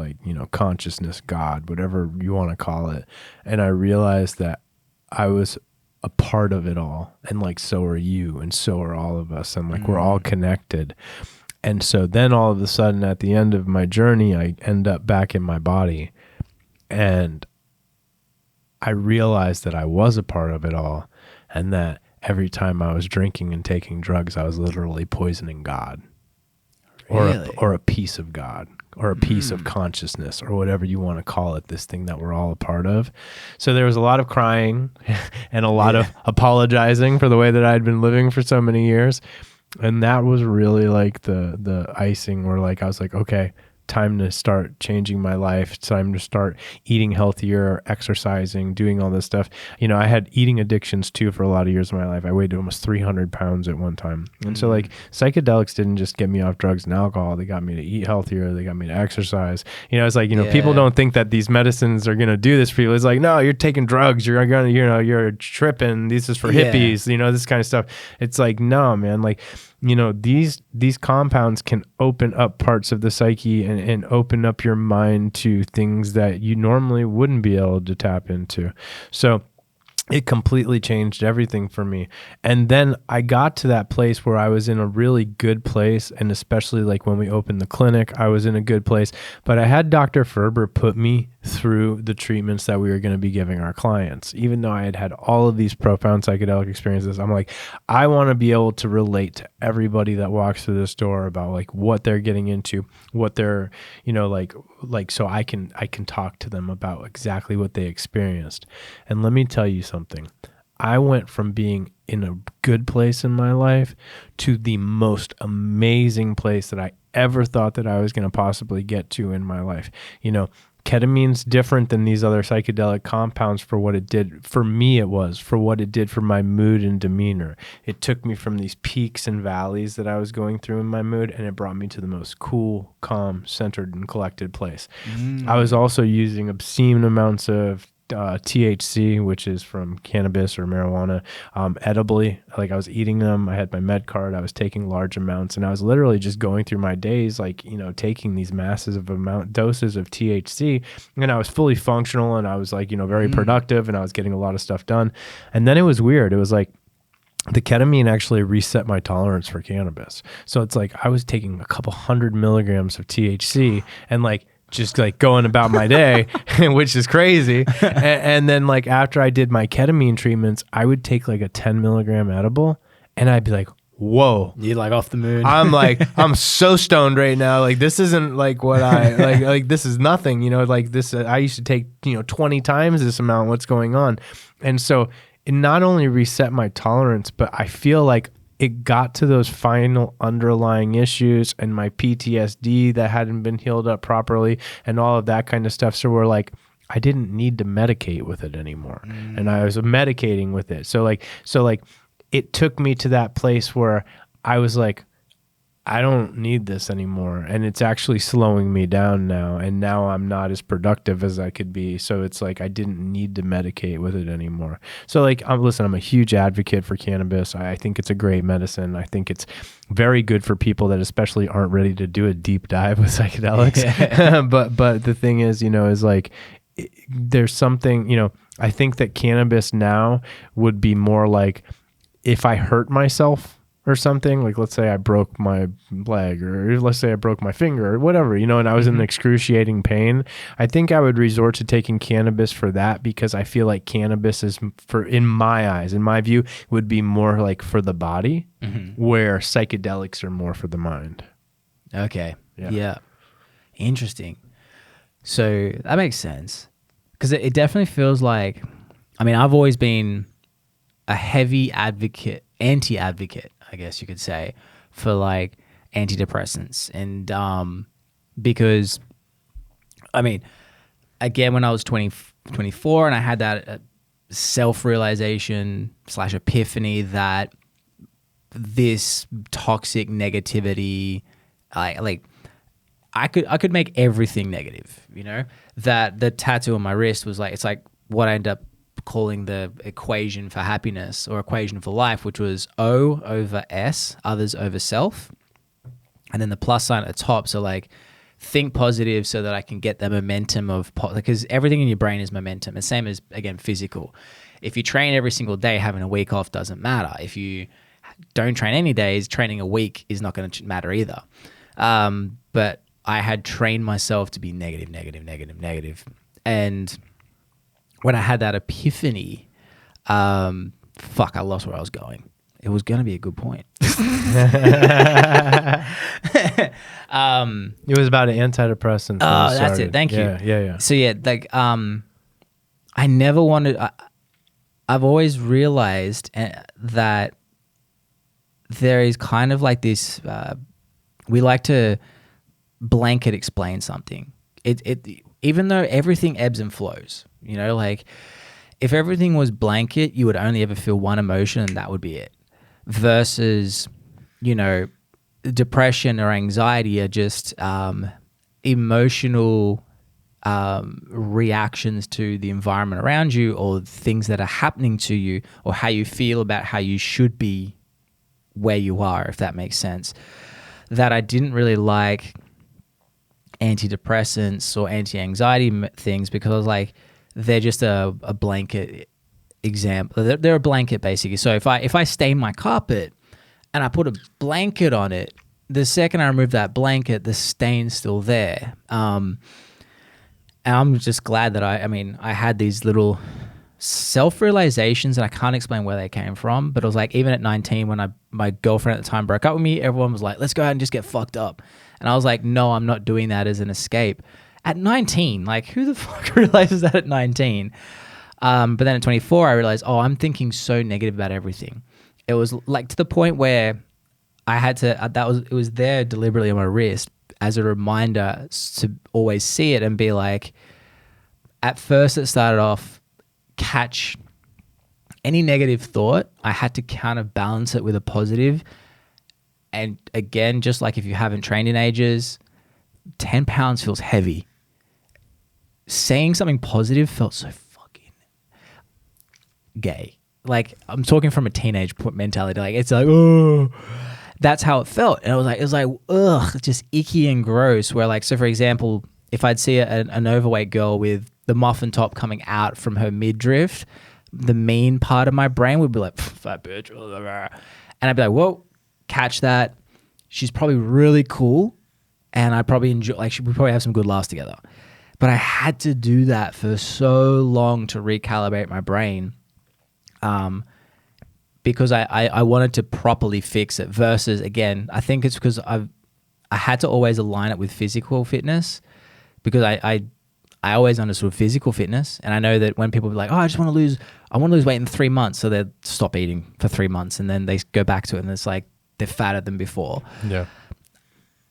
consciousness, God, whatever you want to call it. And I realized that I was a part of it all, and like so are you, and so are all of us, and like we're all connected. And so then all of a sudden at the end of my journey, I end up back in my body, and I realized that I was a part of it all, and that every time I was drinking and taking drugs, I was literally poisoning God. Really? Or a piece of God, or a piece of consciousness, or whatever you want to call it, this thing that we're all a part of. So there was a lot of crying and a lot of apologizing for the way that I'd been living for so many years. And that was really like the icing where like I was like, okay, time to start changing my life. Time to start eating healthier, exercising, doing all this stuff. I had eating addictions too for a lot of years of my life. I weighed almost 300 pounds at one time. And so like psychedelics didn't just get me off drugs and alcohol. They got me to eat healthier. They got me to exercise. It's like, people don't think that these medicines are going to do this for you. It's like, no, you're taking drugs. You're going to, you're tripping. This is for hippies, this kind of stuff. It's like, no, man, like, these compounds can open up parts of the psyche and open up your mind to things that you normally wouldn't be able to tap into. So it completely changed everything for me. And then I got to that place where I was in a really good place. And especially like when we opened the clinic, I was in a good place. But I had Dr. Ferber put me through the treatments that we were going to be giving our clients. Even though I had had all of these profound psychedelic experiences, I'm like, I want to be able to relate to everybody that walks through this door about like what they're getting into, what they're, like so I can talk to them about exactly what they experienced. And let me tell you something. I went from being in a good place in my life to the most amazing place that I ever thought that I was going to possibly get to in my life. Ketamine's different than these other psychedelic compounds for what it did for me. It was for what it did for my mood and demeanor. It took me from these peaks and valleys that I was going through in my mood, and it brought me to the most cool, calm, centered, and collected place. I was also using obscene amounts of THC, which is from cannabis or marijuana, edibly. Like I was eating them. I had my med card. I was taking large amounts, and I was literally just going through my days, like, taking these massive doses of THC, and I was fully functional, and I was like, very productive, and I was getting a lot of stuff done. And then it was weird. It was like, the ketamine actually reset my tolerance for cannabis. So it's like, I was taking a couple 100 milligrams of THC and like, just like going about my day, which is crazy. And then like after I did my ketamine treatments, I would take like a 10 milligram edible and I'd be like, whoa, you're like off the moon. I'm like, I'm so stoned right now. Like this isn't like what I like this is nothing, like this, I used to take, 20 times this amount. What's going on? And so it not only reset my tolerance, but I feel like it got to those final underlying issues and my PTSD that hadn't been healed up properly and all of that kind of stuff. So we're like, I didn't need to medicate with it anymore. And I was medicating with it. So it took me to that place where I was like, I don't need this anymore. And it's actually slowing me down now. And now I'm not as productive as I could be. So it's like, I didn't need to medicate with it anymore. So like, listen, I'm a huge advocate for cannabis. I think it's a great medicine. I think it's very good for people that especially aren't ready to do a deep dive with psychedelics. Yeah. But the thing is, is like, there's something, I think that cannabis now would be more like if I hurt myself or something, like let's say I broke my leg or let's say I broke my finger or whatever, and I was in excruciating pain, I think I would resort to taking cannabis for that because I feel like cannabis is in my eyes, in my view, would be more like for the body, where psychedelics are more for the mind. Okay. Yeah. Interesting. So that makes sense because it definitely feels like, I've always been a heavy anti-advocate, I guess you could say, for like antidepressants. And because, again, when I was 24 and I had that self-realization / epiphany that this toxic negativity, I I could make everything negative, you know. That the tattoo on my wrist was like, it's like what I end up calling the equation for happiness or equation for life, which was O over S, others over self, and then the plus sign at the top. So like, think positive so that I can get the momentum of because everything in your brain is momentum. The same as, again, physical. If you train every single day, having a week off doesn't matter. If you don't train any days, training a week is not going to matter either. But I had trained myself to be negative. And when I had that epiphany, I lost where I was going. It was going to be a good point. It was about antidepressants. Oh, that's it. Thank you. Yeah. So yeah, like, I never wanted, I've always realized that there is kind of like this, we like to blanket explain something. Even though everything ebbs and flows, you know, like if everything was blanket, you would only ever feel one emotion and that would be it. Versus, you know, depression or anxiety are just emotional reactions to the environment around you or things that are happening to you or how you feel about how you should be where you are, if that makes sense. That I didn't really like antidepressants or anti-anxiety things because I was like, they're just a blanket example. They're a blanket basically. So if I stain my carpet and I put a blanket on it, the second I remove that blanket, the stain's still there. And I'm just glad that I had these little self-realizations and I can't explain where they came from, but it was like, even at 19 when my girlfriend at the time broke up with me, everyone was like, let's go out and just get fucked up. And I was like, no, I'm not doing that as an escape. At 19, like who the fuck realizes that at 19? But then at 24, I realized, I'm thinking so negative about everything. It was like to the point where I had to, it was there deliberately on my wrist as a reminder to always see it and be like, at first it started off, catch any negative thought. I had to counterbalance it with a positive. And again, just like if you haven't trained in ages, 10 pounds feels heavy. Saying something positive felt so fucking gay. Like I'm talking from a teenage mentality. Like it's like, oh, that's how it felt. And it was like, ugh, just icky and gross. Where like, so for example, if I'd see an overweight girl with the muffin top coming out from her midriff, the mean part of my brain would be like, fat bitch. And I'd be like, whoa, catch that. She's probably really cool. And I probably enjoy, like, we probably have some good laughs together. But I had to do that for so long to recalibrate my brain, because I wanted to properly fix it. Versus, again, I think it's because I had to always align it with physical fitness, because I always understood physical fitness, and I know that when people be like, I want to lose weight in 3 months, so they stop eating for 3 months, and then they go back to it, and it's like they're fatter than before. Yeah.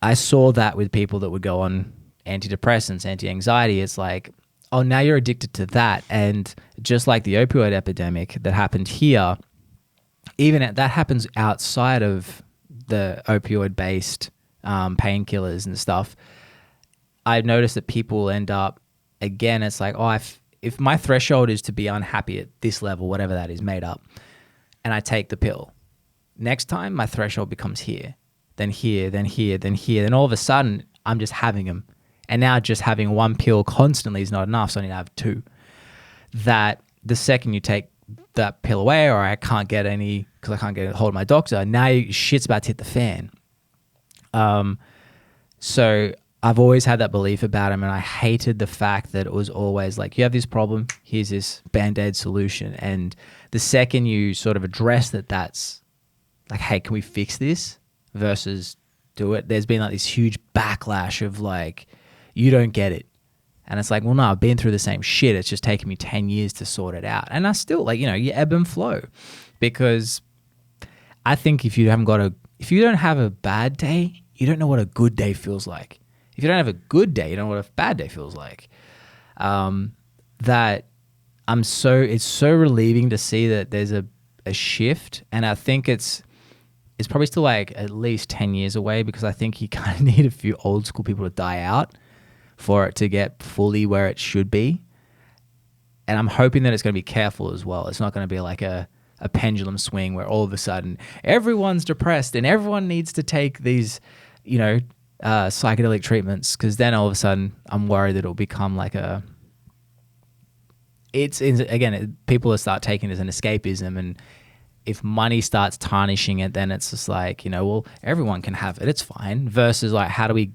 I saw that with people that would go on antidepressants, anti-anxiety. It's like, now you're addicted to that. And just like the opioid epidemic that happened here, even that happens outside of the opioid-based painkillers and stuff. I've noticed that people end up, again, it's like, if my threshold is to be unhappy at this level, whatever that is made up, and I take the pill, next time my threshold becomes here. Then here, then here, then here. Then all of a sudden, I'm just having them. And now just having one pill constantly is not enough, so I need to have two. That the second you take that pill away, or I can't get any because I can't get a hold of my doctor, now shit's about to hit the fan. So I've always had that belief about him, and I hated the fact that it was always like, you have this problem, here's this Band-Aid solution. And the second you sort of address that's like, hey, can we fix this? Versus do it, there's been like this huge backlash of like, you don't get it. And it's like, well, no, I've been through the same shit. It's just taken me 10 years to sort it out. And I still, like, you ebb and flow, because I think if you don't have a bad day, you don't know what a good day feels like. If you don't have a good day, you don't know what a bad day feels like. That it's so relieving to see that there's a shift. And I think it's is probably still like at least 10 years away, because I think you kind of need a few old school people to die out for it to get fully where it should be. And I'm hoping that it's going to be careful as well. It's not going to be like a pendulum swing where all of a sudden everyone's depressed and everyone needs to take these, psychedelic treatments, because then all of a sudden I'm worried that it'll become like people will start taking it as an escapism, and if money starts tarnishing it, then it's just like, well, everyone can have it, it's fine, versus like, how do we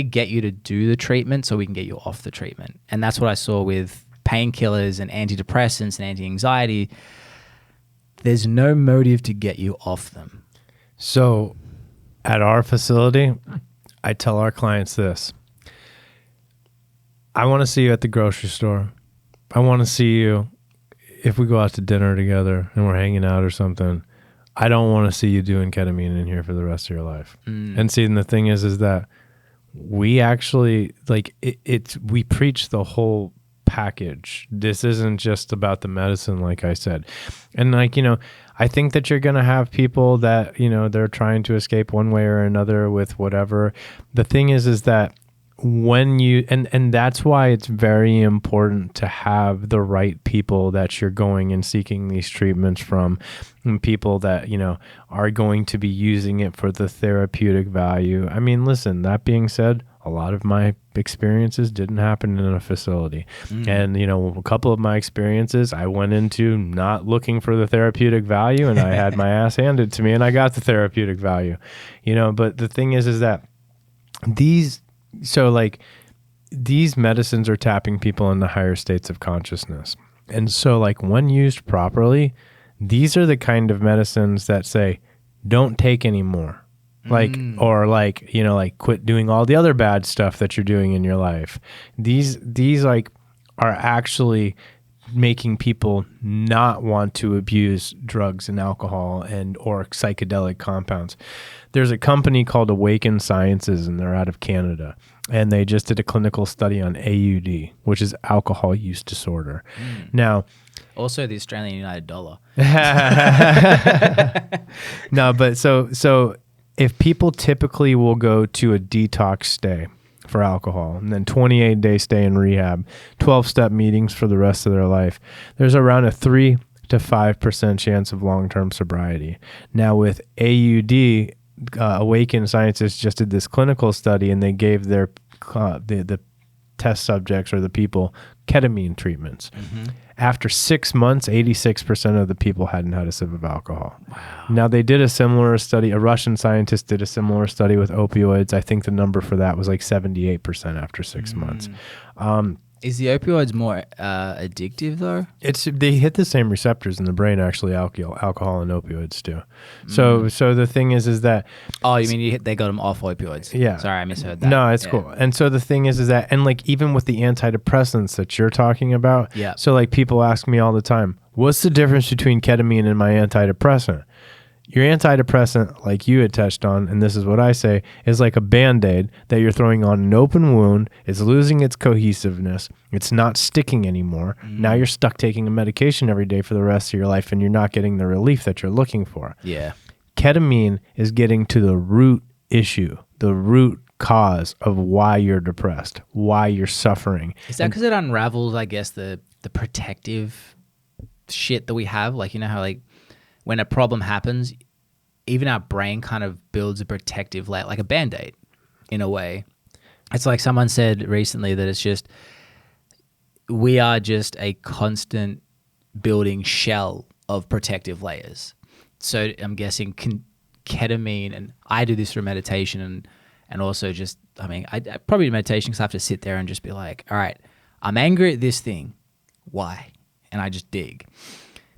get you to do the treatment so we can get you off the treatment? And that's what I saw with painkillers and antidepressants and anti-anxiety. There's no motive to get you off them. So at our facility, I tell our clients this: I want to see you at the grocery store. I want to see you if we go out to dinner together and we're hanging out or something. I don't want to see you doing ketamine in here for the rest of your life. And see, and the thing is that we actually we preach the whole package. This isn't just about the medicine, like I said. And I think that you're going to have people that, they're trying to escape one way or another with whatever. The thing is that when you, and that's why it's very important to have the right people that you're going and seeking these treatments from, and people that, are going to be using it for the therapeutic value. I mean, listen, that being said, a lot of my experiences didn't happen in a facility. And, a couple of my experiences, I went into not looking for the therapeutic value, and I had my ass handed to me, and I got the therapeutic value, but the thing is that these medicines are tapping people into higher states of consciousness. And so when used properly, these are the kind of medicines that say, don't take any more. Quit doing all the other bad stuff that you're doing in your life. These are actually making people not want to abuse drugs and alcohol or psychedelic compounds. There's a company called Awaken Sciences, and they're out of Canada, and they just did a clinical study on AUD, which is alcohol use disorder. Now, also the Australian United dollar. No, but so if people typically will go to a detox stay for alcohol, and then 28-day stay in rehab, 12-step meetings for the rest of their life, there's around a 3 to 5% chance of long-term sobriety. Now with AUD, Awaken Sciences just did this clinical study, and they gave their the test subjects, or the people, ketamine treatments. After 6 months, 86% of the people hadn't had a sip of alcohol. Wow. Now, they did a similar study. A Russian scientist did a similar study with opioids. I think the number for that was 78% after 6 months. Is the opioids more addictive, though? They hit the same receptors in the brain, actually, alcohol and opioids do. So the thing is that... Oh, you mean they got them off opioids? Yeah. Sorry, I misheard that. No, it's cool. And so the thing is that, and even with the antidepressants that you're talking about, so people ask me all the time, what's the difference between ketamine and my antidepressant? Your antidepressant, like you had touched on, and this is what I say, is like a Band-Aid that you're throwing on an open wound. It's losing its cohesiveness. It's not sticking anymore. Now you're stuck taking a medication every day for the rest of your life, and you're not getting the relief that you're looking for. Yeah. Ketamine is getting to the root issue, the root cause of why you're depressed, why you're suffering. Is that because it unravels, I guess, the protective shit that we have? How when a problem happens, even our brain kind of builds a protective layer, like a Band-Aid in a way. It's like someone said recently that it's just, we are just a constant building shell of protective layers. So I'm guessing ketamine, and I do this through meditation and also just, I probably do meditation because I have to sit there and just be like, all right, I'm angry at this thing. Why? And I just dig,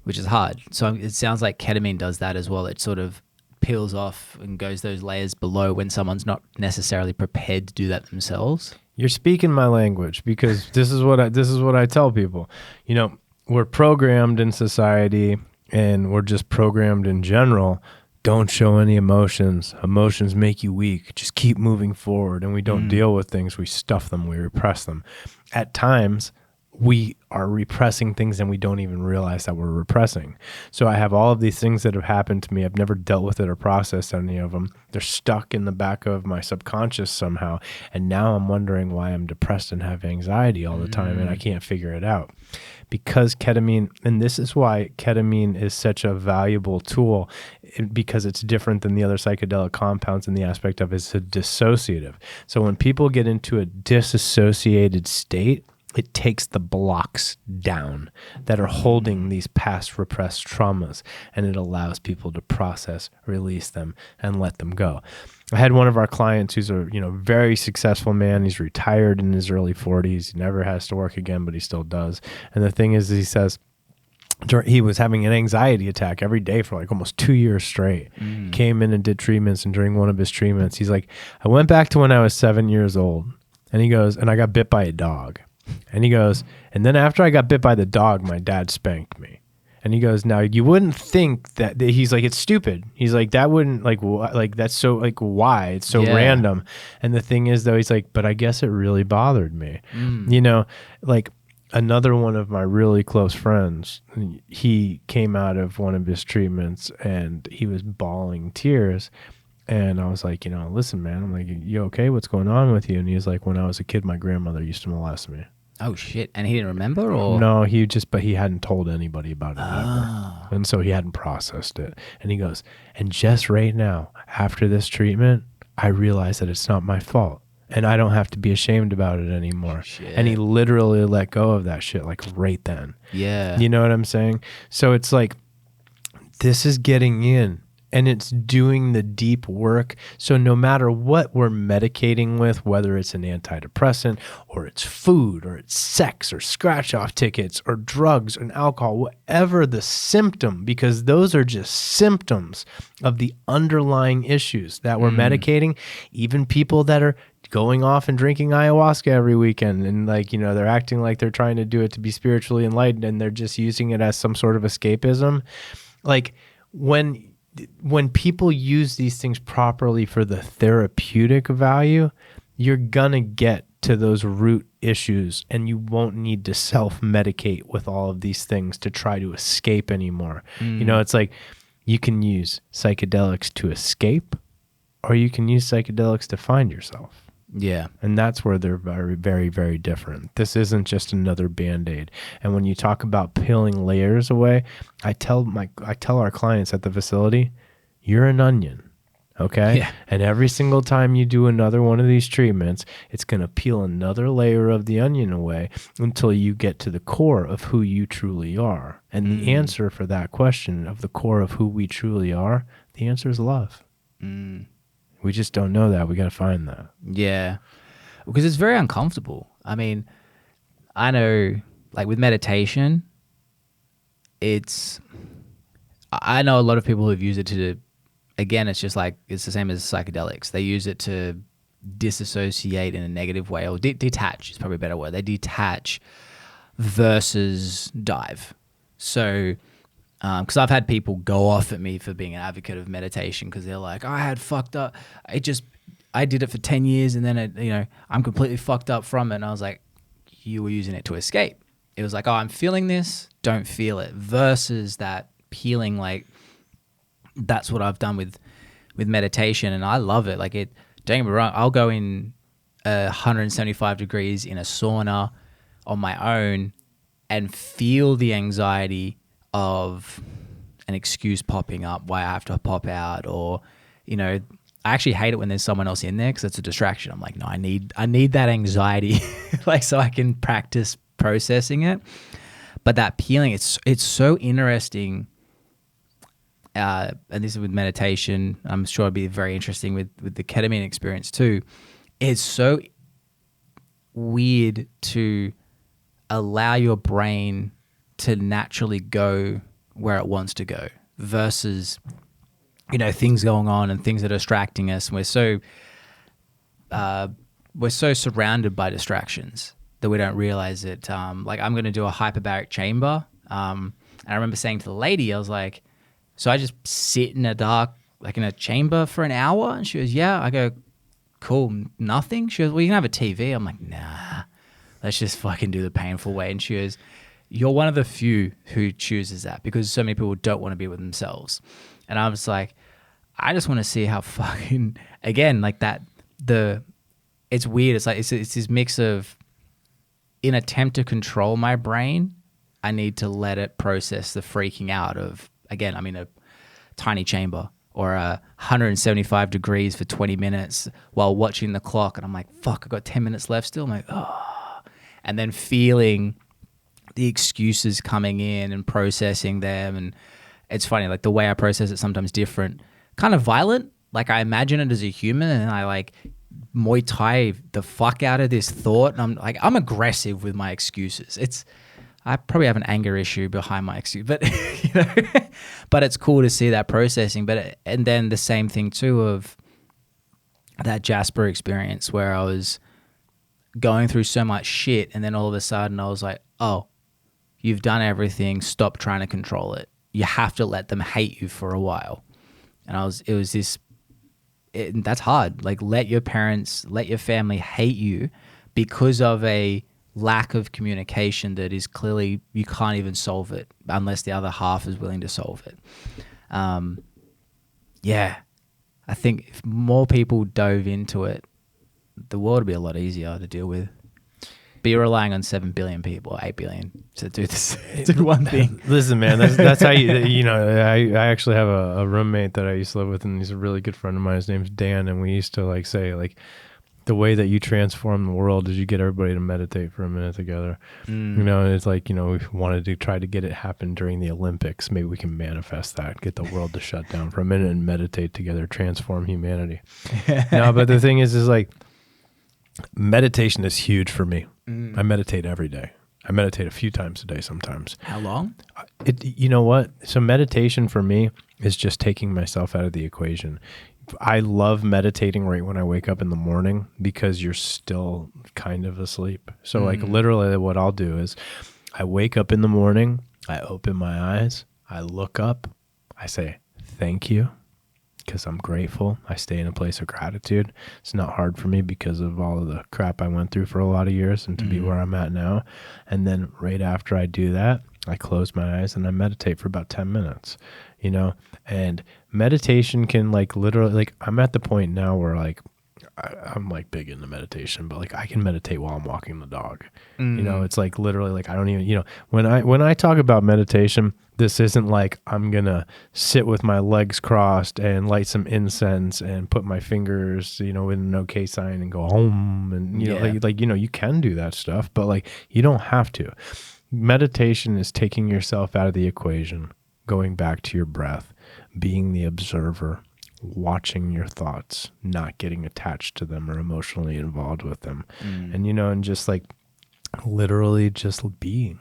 which is hard. So it sounds like ketamine does that as well. It sort of peels off and goes those layers below when someone's not necessarily prepared to do that themselves. You're speaking my language, because this is what I tell people. We're programmed in society, and we're just programmed in general. Don't show any emotions. Emotions make you weak. Just keep moving forward. And we don't deal with things. We stuff them. We repress them. At times, we are repressing things and we don't even realize that we're repressing. So I have all of these things that have happened to me. I've never dealt with it or processed any of them. They're stuck in the back of my subconscious somehow. And now I'm wondering why I'm depressed and have anxiety all the time and I can't figure it out. Because ketamine, and this is why ketamine is such a valuable tool, because it's different than the other psychedelic compounds in the aspect of it's a dissociative. So when people get into a disassociated state, it takes the blocks down that are holding these past repressed traumas, and it allows people to process, release them, and let them go. I had one of our clients who's a very successful man. He's retired in his early 40s. He never has to work again, but he still does. And the thing is, he says he was having an anxiety attack every day for like almost 2 years straight. Came in and did treatments, and during one of his treatments, he's like, I went back to when I was 7 years old. And he goes, and I got bit by a dog. And he goes, and then after I got bit by the dog, my dad spanked me. And he goes, now you wouldn't think that he's like, it's stupid. He's like, that wouldn't like that's so like, why? It's so random. And the thing is though, he's like, but I guess it really bothered me. Like another one of my really close friends, he came out of one of his treatments and he was bawling tears. And I was like, listen, man, I'm like, you okay? What's going on with you? And he was like, when I was a kid, my grandmother used to molest me. Oh shit! And he didn't remember, or no? But he hadn't told anybody about it ever, and so he hadn't processed it. And he goes, and just right now, after this treatment, I realize that it's not my fault, and I don't have to be ashamed about it anymore. Shit. And he literally let go of that shit like right then. Yeah, you know what I'm saying? So it's like this is getting in. And it's doing the deep work. So no matter what we're medicating with, whether it's an antidepressant or it's food or it's sex or scratch off tickets or drugs and alcohol, whatever the symptom, because those are just symptoms of the underlying issues that we're medicating. Even people that are going off and drinking ayahuasca every weekend and they're acting like they're trying to do it to be spiritually enlightened and they're just using it as some sort of escapism. Like when people use these things properly for the therapeutic value, you're gonna get to those root issues and you won't need to self-medicate with all of these things to try to escape anymore. It's like you can use psychedelics to escape or you can use psychedelics to find yourself. Yeah. And that's where they're very, very, very different. This isn't just another Band-Aid. And when you talk about peeling layers away, I tell our clients at the facility, you're an onion, okay? Yeah. And every single time you do another one of these treatments, it's going to peel another layer of the onion away until you get to the core of who you truly are. And the answer for that question of the core of who we truly are, the answer is love. We just don't know that. We got to find that. Yeah. Because it's very uncomfortable. I mean, I know, like with meditation, I know a lot of people who've used it to, again, it's just like, it's the same as psychedelics. They use it to disassociate in a negative way, or detach is probably a better word. They detach versus dive. So, because I've had people go off at me for being an advocate of meditation because they're like, I had fucked up. I did it for 10 years and then I'm completely fucked up from it. And I was like, you were using it to escape. It was like, oh, I'm feeling this, don't feel it, versus that peeling. Like that's what I've done with meditation, and I love it. Like don't get me wrong, I'll go in 175 degrees in a sauna on my own and feel the anxiety of an excuse popping up why I have to pop out, or I actually hate it when there's someone else in there because it's a distraction. I'm like, no, I need that anxiety like so I can practice processing it. But that peeling, it's so interesting. And this is with meditation. I'm sure it'd be very interesting with the ketamine experience too. It's so weird to allow your brain to naturally go where it wants to go versus, things going on and things that are distracting us. And we're so surrounded by distractions that we don't realize it. Like I'm going to do a hyperbaric chamber. And I remember saying to the lady, I was like, so I just sit in a dark, like in a chamber for an hour? And she goes, yeah. I go, cool, nothing? She goes, well, you can have a TV. I'm like, nah. let's just fucking do the painful way. And she goes, you're one of the few who chooses that because so many people don't want to be with themselves. And I was like, I just want to see how fucking, again, like that, it's weird. It's like, it's this mix of, in attempt to control my brain, I need to let it process the freaking out of, again, I'm in a tiny chamber or 175 degrees for 20 minutes while watching the clock. And I'm like, fuck, I've got 10 minutes left still. I'm like, oh. And then feeling the excuses coming in and processing them. And it's funny, like the way I process it sometimes different, kind of violent. Like I imagine it as a human and I like Muay Thai the fuck out of this thought. And I'm aggressive with my excuses. I probably have an anger issue behind my excuse, but you know, but it's cool to see that processing. And then the same thing too of that Jasper experience where I was going through so much shit, and then all of a sudden I was like, oh, you've done everything. Stop trying to control it. You have to let them hate you for a while. And that's hard. Like let your family hate you because of a lack of communication that is clearly you can't even solve it unless the other half is willing to solve it. I think if more people dove into it, the world would be a lot easier to deal with. But you're relying on 7 billion people, 8 billion to do this, do one thing. Listen, man, that's how you know, I actually have a roommate that I used to live with, and he's a really good friend of mine. His name's Dan, and we used to like say like, the way that you transform the world is you get everybody to meditate for a minute together. You know, and it's like, you know, we wanted to try to get it happen during the Olympics. Maybe we can manifest that, get the world to shut down for a minute and meditate together, transform humanity. No, but the thing is like, meditation is huge for me. I meditate every day. I meditate a few times a day sometimes. How long? You know what? So meditation for me is just taking myself out of the equation. I love meditating right when I wake up in the morning because you're still kind of asleep. So like literally what I'll do is I wake up in the morning, I open my eyes, I look up, I say, thank you, because I'm grateful. I stay in a place of gratitude. It's not hard for me because of all of the crap I went through for a lot of years and to be where I'm at now. And then right after I do that, I close my eyes and I meditate for about 10 minutes, you know, and meditation can like literally, like I'm at the point now where like, I'm like big into meditation, but like I can meditate while I'm walking the dog. You know, it's like literally like I don't even, you know, when I talk about meditation, this isn't like I'm gonna sit with my legs crossed and light some incense and put my fingers, you know, in an okay sign and go home and you know, like you know, you can do that stuff, but like you don't have to. Meditation is taking yourself out of the equation, going back to your breath, being the observer, watching your thoughts, not getting attached to them or emotionally involved with them. And, you know, and just like literally just being,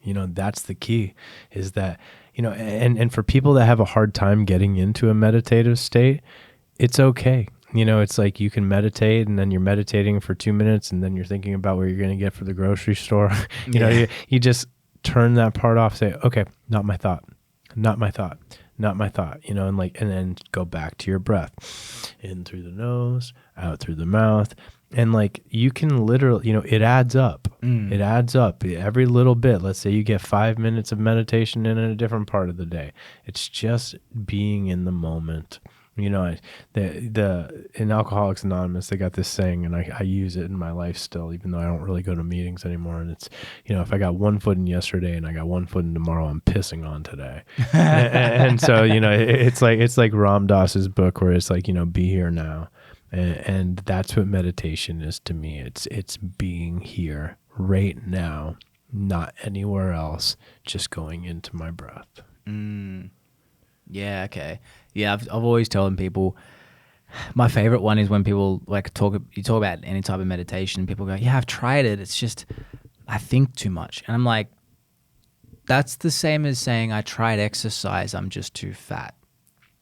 you know, that's the key is that, you know, and for people that have a hard time getting into a meditative state, it's okay. You know, it's like you can meditate and then you're meditating for 2 minutes and then you're thinking about what you're going to get for the grocery store. You know, you just turn that part off, say, okay, not my thought, not my thought, not my thought, you know, and like, and then go back to your breath in through the nose, out through the mouth. And like, you can literally, you know, it adds up. It adds up every little bit. Let's say you get 5 minutes of meditation in a different part of the day. It's just being in the moment. You know, in Alcoholics Anonymous, they got this saying, and I use it in my life still, even though I don't really go to meetings anymore. And it's, you know, if I got 1 foot in yesterday and I got 1 foot in tomorrow, I'm pissing on today. and so, you know, it's like Ram Dass's book where it's like, you know, be here now. And that's what meditation is to me. It's being here right now, not anywhere else, just going into my breath. Yeah, okay. Yeah, I've always told people, my favorite one is when people like you talk about any type of meditation, people go, yeah, I've tried it. It's just, I think too much. And I'm like, that's the same as saying I tried exercise, I'm just too fat.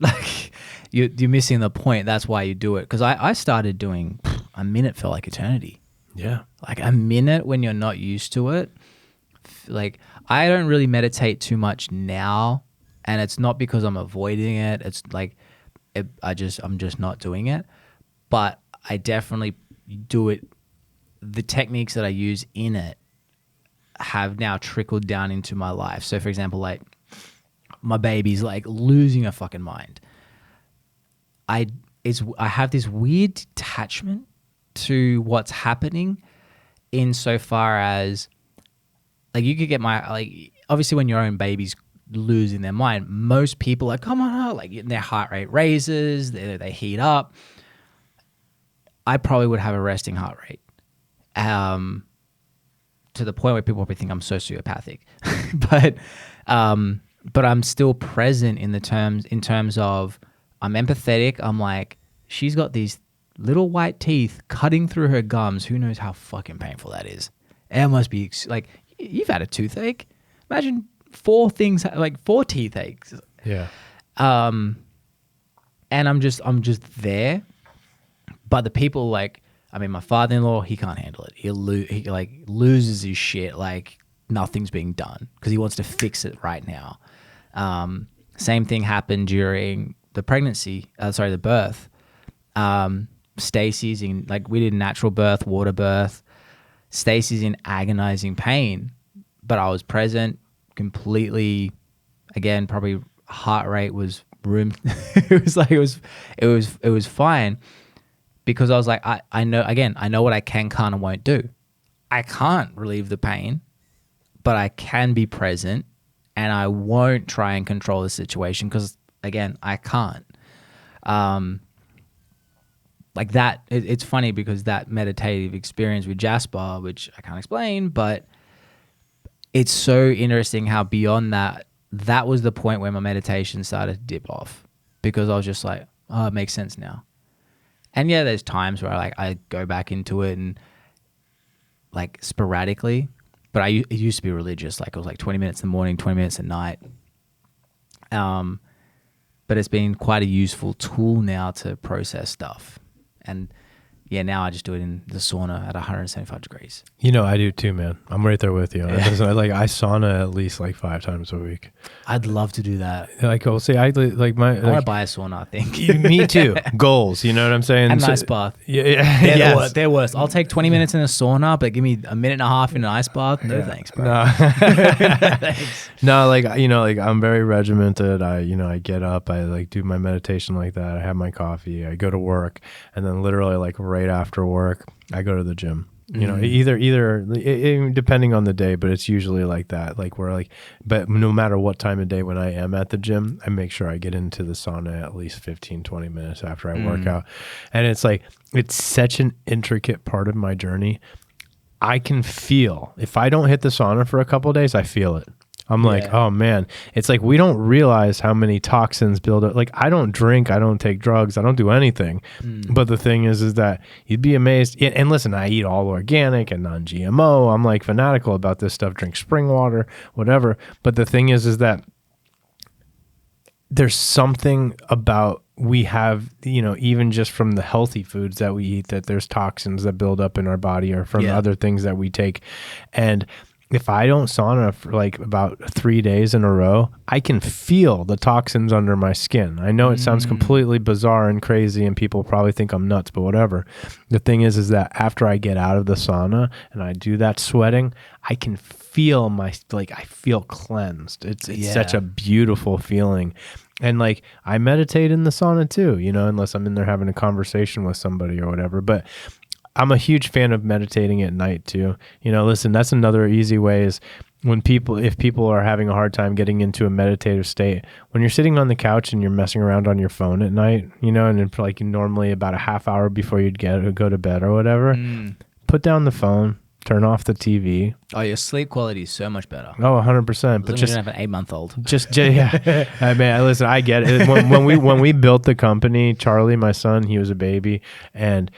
Like you're missing the point. That's why you do it. Because I started doing a minute felt like eternity. Yeah. Like a minute when you're not used to it. Like I don't really meditate too much now. And it's not because I'm avoiding it. It's like I'm just not doing it. But I definitely do it the techniques that I use in it have now trickled down into my life. So for example, like my baby's like losing her fucking mind. I have this weird detachment to what's happening insofar as like you could get obviously when your own baby's losing their mind, most people are come on, like their heart rate raises, they heat up. I probably would have a resting heart rate, to the point where people probably think I'm sociopathic, but I'm still present in terms of I'm empathetic. I'm like, she's got these little white teeth cutting through her gums. Who knows how fucking painful that is? It must be like, you've had a toothache. Imagine 4 teeth aches. Yeah. And I'm just there. But the people my father-in-law, he can't handle it. He loses his shit like nothing's being done because he wants to fix it right now. Same thing happened during the birth. Stacy's in, we did natural birth, water birth. Stacy's in agonizing pain, but I was present completely. Again, probably heart rate was room. it was fine because I was like, I know what I can't and won't do. I can't relieve the pain, but I can be present and I won't try and control the situation because again, I can't. Like that, it's funny because that meditative experience with Jasper, which I can't explain, but it's so interesting how beyond that was the point where my meditation started to dip off because I was just like, oh, it makes sense now. And yeah, there's times where I go back into it and like sporadically, but it used to be religious. Like it was like 20 minutes in the morning, 20 minutes at night. But it's been quite a useful tool now to process stuff. And yeah, now I just do it in the sauna at 175 degrees. I do too, man. I'm right there with you. Yeah. I sauna at least 5 times a week. I'd love to do that. I want to buy a sauna, I think. Me too. Goals, you know what I'm saying? And an ice bath. Yeah. They're worse. I'll take 20 minutes in a sauna, but give me a minute and a half in an ice bath. No thanks, bro. No. Thanks. No, I'm very regimented. I get up, I do my meditation like that. I have my coffee, I go to work, and then literally right after work, I go to the gym. Either depending on the day, but it's usually like that. But no matter what time of day when I am at the gym, I make sure I get into the sauna at least 15, 20 minutes after I work out. And it's such an intricate part of my journey. I can feel, if I don't hit the sauna for a couple of days, I feel it. I'm like, oh man, it's like we don't realize how many toxins build up. Like I don't drink, I don't take drugs, I don't do anything. But the thing is that you'd be amazed. And listen, I eat all organic and non-GMO. I'm fanatical about this stuff, drink spring water, whatever. But the thing is that there's something about we have, even just from the healthy foods that we eat, that there's toxins that build up in our body or from other things that we take. And if I don't sauna for about 3 days in a row, I can feel the toxins under my skin. I know it sounds completely bizarre and crazy and people probably think I'm nuts, but whatever. The thing is that after I get out of the sauna and I do that sweating, I can feel I feel cleansed. It's such a beautiful feeling. And I meditate in the sauna too, unless I'm in there having a conversation with somebody or whatever. But I'm a huge fan of meditating at night too. Listen, that's another easy way is if people are having a hard time getting into a meditative state, when you're sitting on the couch and you're messing around on your phone at night, and it's normally about a half hour before you'd go to bed or whatever, put down the phone, turn off the TV. Oh, your sleep quality is so much better. Oh, 100%. But just you don't have an 8-month-old. Yeah. I mean, listen, I get it. When we built the company, Charlie, my son, he was a baby, and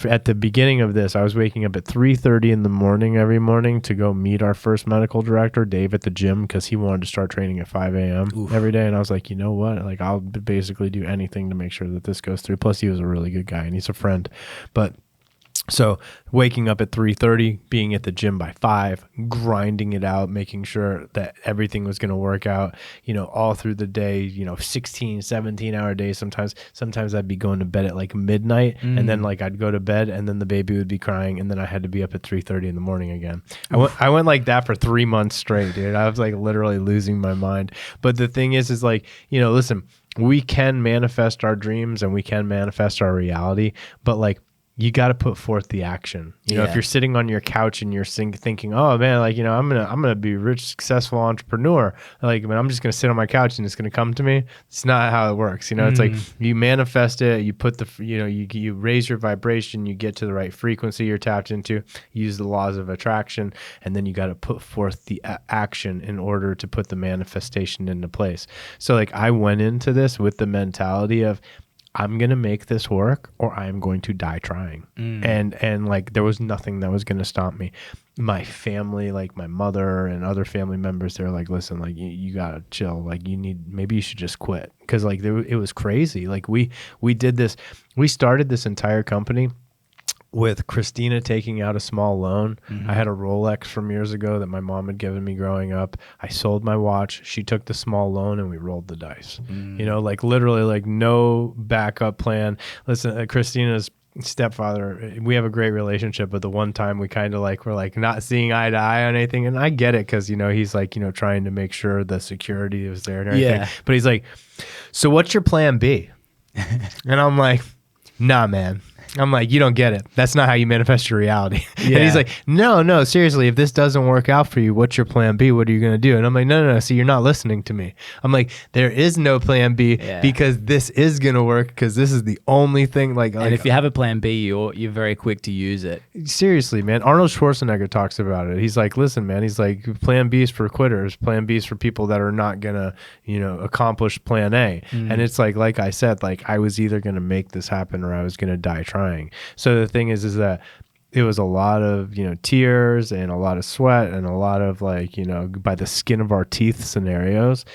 at the beginning of this, I was waking up at 3:30 in the morning every morning to go meet our first medical director, Dave, at the gym because he wanted to start training at 5 a.m. every day. And I was like, you know what? I'll basically do anything to make sure that this goes through. Plus, he was a really good guy and he's a friend. But So waking up at 3:30, being at the gym by 5, grinding it out, making sure that everything was going to work out, all through the day, 16, 17-hour days. Sometimes I'd be going to bed at like midnight and then like I'd go to bed and then the baby would be crying and then I had to be up at 3:30 in the morning again. I went like that for 3 months straight, dude. I was like literally losing my mind. But the thing is like, listen, we can manifest our dreams and we can manifest our reality, but like, you got to put forth the action. If you're sitting on your couch and you're thinking, "Oh man, like I'm gonna be a rich, successful entrepreneur," like, but I'm just gonna sit on my couch and it's gonna come to me. It's not how it works. It's like you manifest it. You put you raise your vibration. You get to the right frequency you're tapped into. Use the laws of attraction, and then you got to put forth the action in order to put the manifestation into place. So like I went into this with the mentality of, I'm going to make this work or I'm going to die trying. And like, there was nothing that was going to stop me. My family, like my mother and other family members, they're like, listen, like you got to chill. Like maybe you should just quit. Cause like it was crazy. Like we did this, we started this entire company with Christina taking out a small loan. I had a Rolex from years ago that my mom had given me growing up. I sold my watch. She took the small loan and we rolled the dice. Like literally like no backup plan. Listen, Christina's stepfather, we have a great relationship, but the one time we kind of like, we're like not seeing eye to eye on anything. And I get it. Cause he's like, trying to make sure the security was there and everything. Yeah. But he's like, so what's your plan B? And I'm like, nah, man. I'm like, you don't get it. That's not how you manifest your reality. Yeah. And he's like, no, seriously, if this doesn't work out for you, what's your plan B? What are you going to do? And I'm like, no. See, you're not listening to me. I'm like, there is no plan B because this is going to work because this is the only thing. And if you have a plan B, you're very quick to use it. Seriously, man. Arnold Schwarzenegger talks about it. He's like, listen, man, he's like, plan B is for quitters. Plan B is for people that are not going to, accomplish plan A. And it's like I said, like I was either going to make this happen or I was going to die trying. So the thing is that it was a lot of, tears and a lot of sweat and a lot of like, by the skin of our teeth scenarios,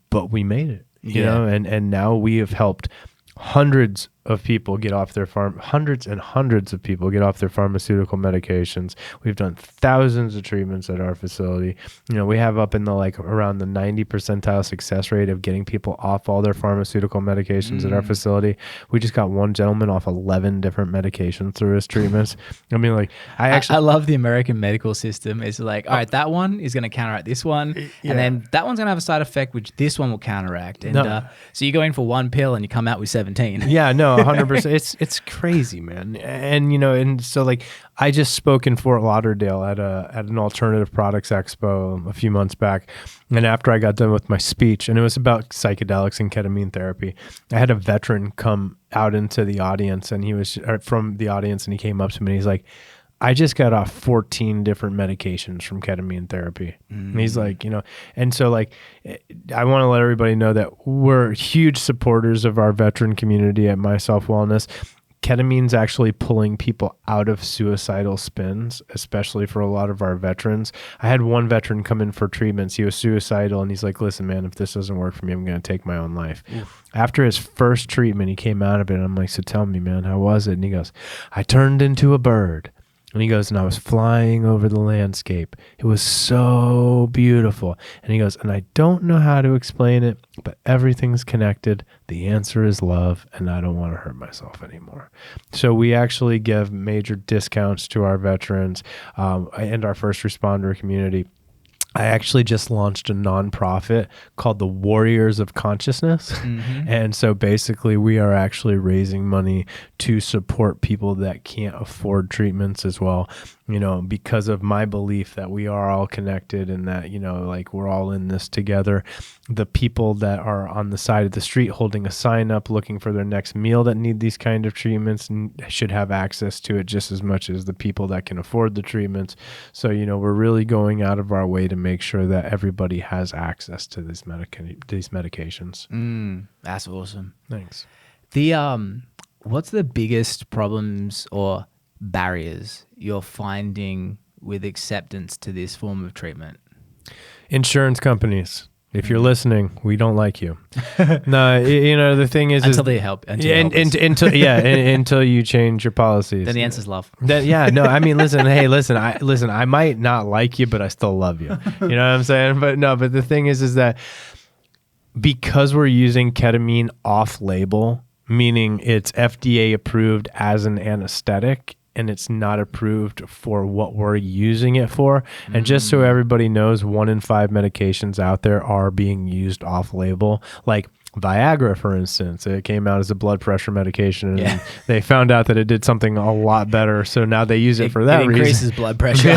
but we made it, you know, and now we have helped hundreds of people get off their hundreds and hundreds of people get off their pharmaceutical medications. We've done thousands of treatments at our facility. We have up in the around the 90 percentile success rate of getting people off all their pharmaceutical medications at our facility. We just got one gentleman off 11 different medications through his treatments. I mean, I love the American medical system. It's like, all right, that one is going to counteract this one, and then that one's going to have a side effect which this one will counteract. And so you go in for one pill and you come out with 17. Yeah, no. 100%. It's crazy, man. And and so like I just spoke in Fort Lauderdale at an alternative products expo a few months back, and after I got done with my speech, and it was about psychedelics and ketamine therapy, I had a veteran come out into the audience, and he was from the audience, and he came up to me and he's like, I just got off 14 different medications from ketamine therapy. And he's like, and so like, I want to let everybody know that we're huge supporters of our veteran community at My Self Wellness. Ketamine's actually pulling people out of suicidal spins, especially for a lot of our veterans. I had one veteran come in for treatments. He was suicidal and he's like, listen, man, if this doesn't work for me, I'm going to take my own life. Oof. After his first treatment, he came out of it and I'm like, so tell me, man, how was it? And he goes, I turned into a bird. And he goes, and I was flying over the landscape. It was so beautiful. And he goes, and I don't know how to explain it, but everything's connected. The answer is love, and I don't want to hurt myself anymore. So we actually give major discounts to our veterans and our first responder community. I actually just launched a nonprofit called the Warriors of Consciousness. And so basically we are actually raising money to support people that can't afford treatments as well, because of my belief that we are all connected and that, like we're all in this together. The people that are on the side of the street holding a sign up looking for their next meal that need these kind of treatments should have access to it just as much as the people that can afford the treatments. So, we're really going out of our way to make sure that everybody has access to these medications. That's awesome. Thanks. What's the biggest problems or barriers you're finding with acceptance to this form of treatment? Insurance companies. If you're listening, we don't like you. No, the thing is until they help. Until you change your policies. Then the answer's love. I mean, listen. I might not like you, but I still love you. You know what I'm saying? But the thing is that because we're using ketamine off-label, meaning it's FDA approved as an anesthetic, and it's not approved for what we're using it for. And just so everybody knows, 1 in 5 medications out there are being used off-label. Like Viagra, for instance, it came out as a blood pressure medication, and they found out that it did something a lot better. So now they use it for that reason. It increases blood pressure.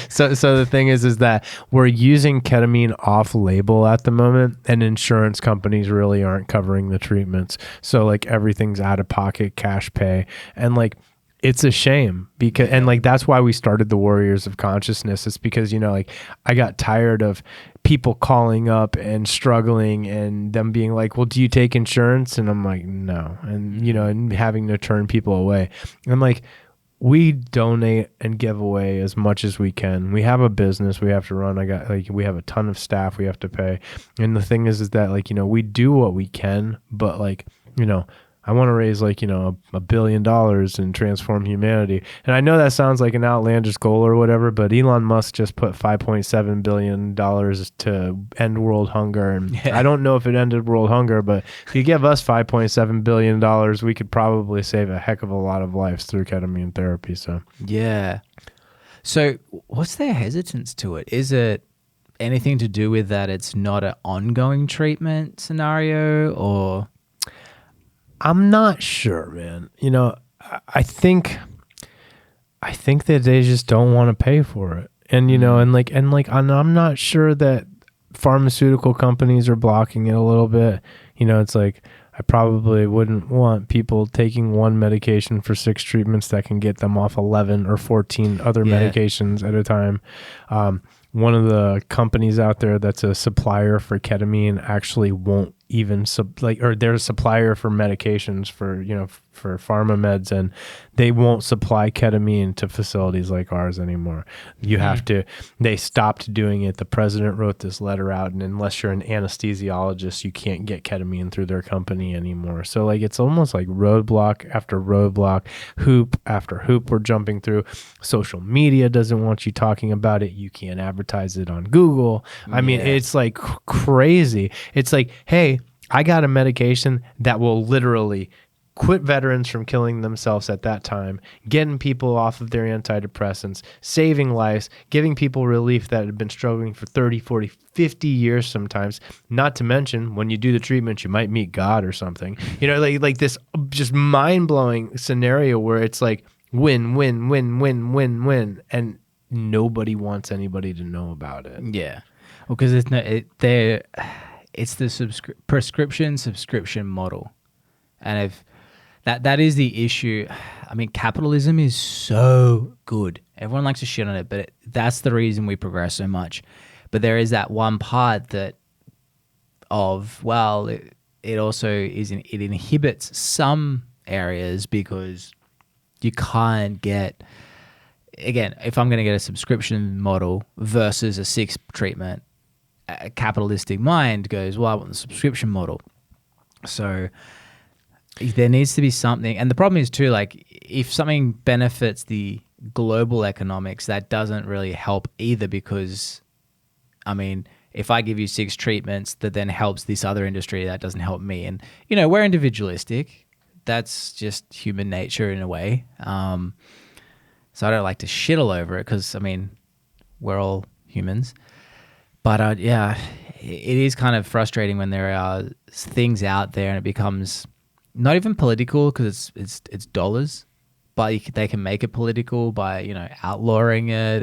So the thing is that we're using ketamine off-label at the moment, and insurance companies really aren't covering the treatments. So like everything's out of pocket, cash pay, and like it's a shame because, and like that's why we started the Warriors of Consciousness. It's because like I got tired of people calling up and struggling and them being like, well, do you take insurance? And I'm like, no. And and having to turn people away. And I'm like, we donate and give away as much as we can. We have a business we have to run. We have a ton of staff we have to pay. And the thing is that like, we do what we can, but like, I want to raise like, $1 billion and transform humanity. And I know that sounds like an outlandish goal or whatever, but Elon Musk just put $5.7 billion to end world hunger. And I don't know if it ended world hunger, but if you give us $5.7 billion, we could probably save a heck of a lot of lives through ketamine therapy. So, yeah. So what's their hesitance to it? Is it anything to do with that it's not an ongoing treatment scenario, or... I'm not sure, man. I think that they just don't want to pay for it. And I'm not sure that pharmaceutical companies are blocking it a little bit. It's like I probably wouldn't want people taking one medication for 6 treatments that can get them off 11 or 14 other medications at a time. One of the companies out there that's a supplier for ketamine actually won't even or they're a supplier for medications for for pharma meds, and they won't supply ketamine to facilities like ours anymore. You have to. They stopped doing it. The president wrote this letter out, and unless you're an anesthesiologist, you can't get ketamine through their company anymore. So like it's almost like roadblock after roadblock, hoop after hoop we're jumping through. Social media doesn't want you talking about it. You can't advertise it on Google. I mean, it's like crazy. It's like, hey, I got a medication that will literally quit veterans from killing themselves at that time, getting people off of their antidepressants, saving lives, giving people relief that had been struggling for 30, 40, 50 years sometimes. Not to mention, when you do the treatment, you might meet God or something. Like this just mind-blowing scenario where it's like win, win, win, win, win, win, and nobody wants anybody to know about it. Yeah. Well, because it's the prescription subscription model. And if that is the issue. I mean, capitalism is so good. Everyone likes to shit on it, but that's the reason we progress so much. But there is that one part it also it inhibits some areas because you can't get, again, if I'm going to get a subscription model versus a 6 treatment, a capitalistic mind goes, well, I want the subscription model. So there needs to be something. And the problem is too, like if something benefits the global economics, that doesn't really help either, because I mean, if I give you 6 treatments that then helps this other industry, that doesn't help me. And, we're individualistic. That's just human nature in a way. So I don't like to shit all over it because, I mean, we're all humans. But it is kind of frustrating when there are things out there and it becomes not even political because it's dollars, but they can make it political by outlawing it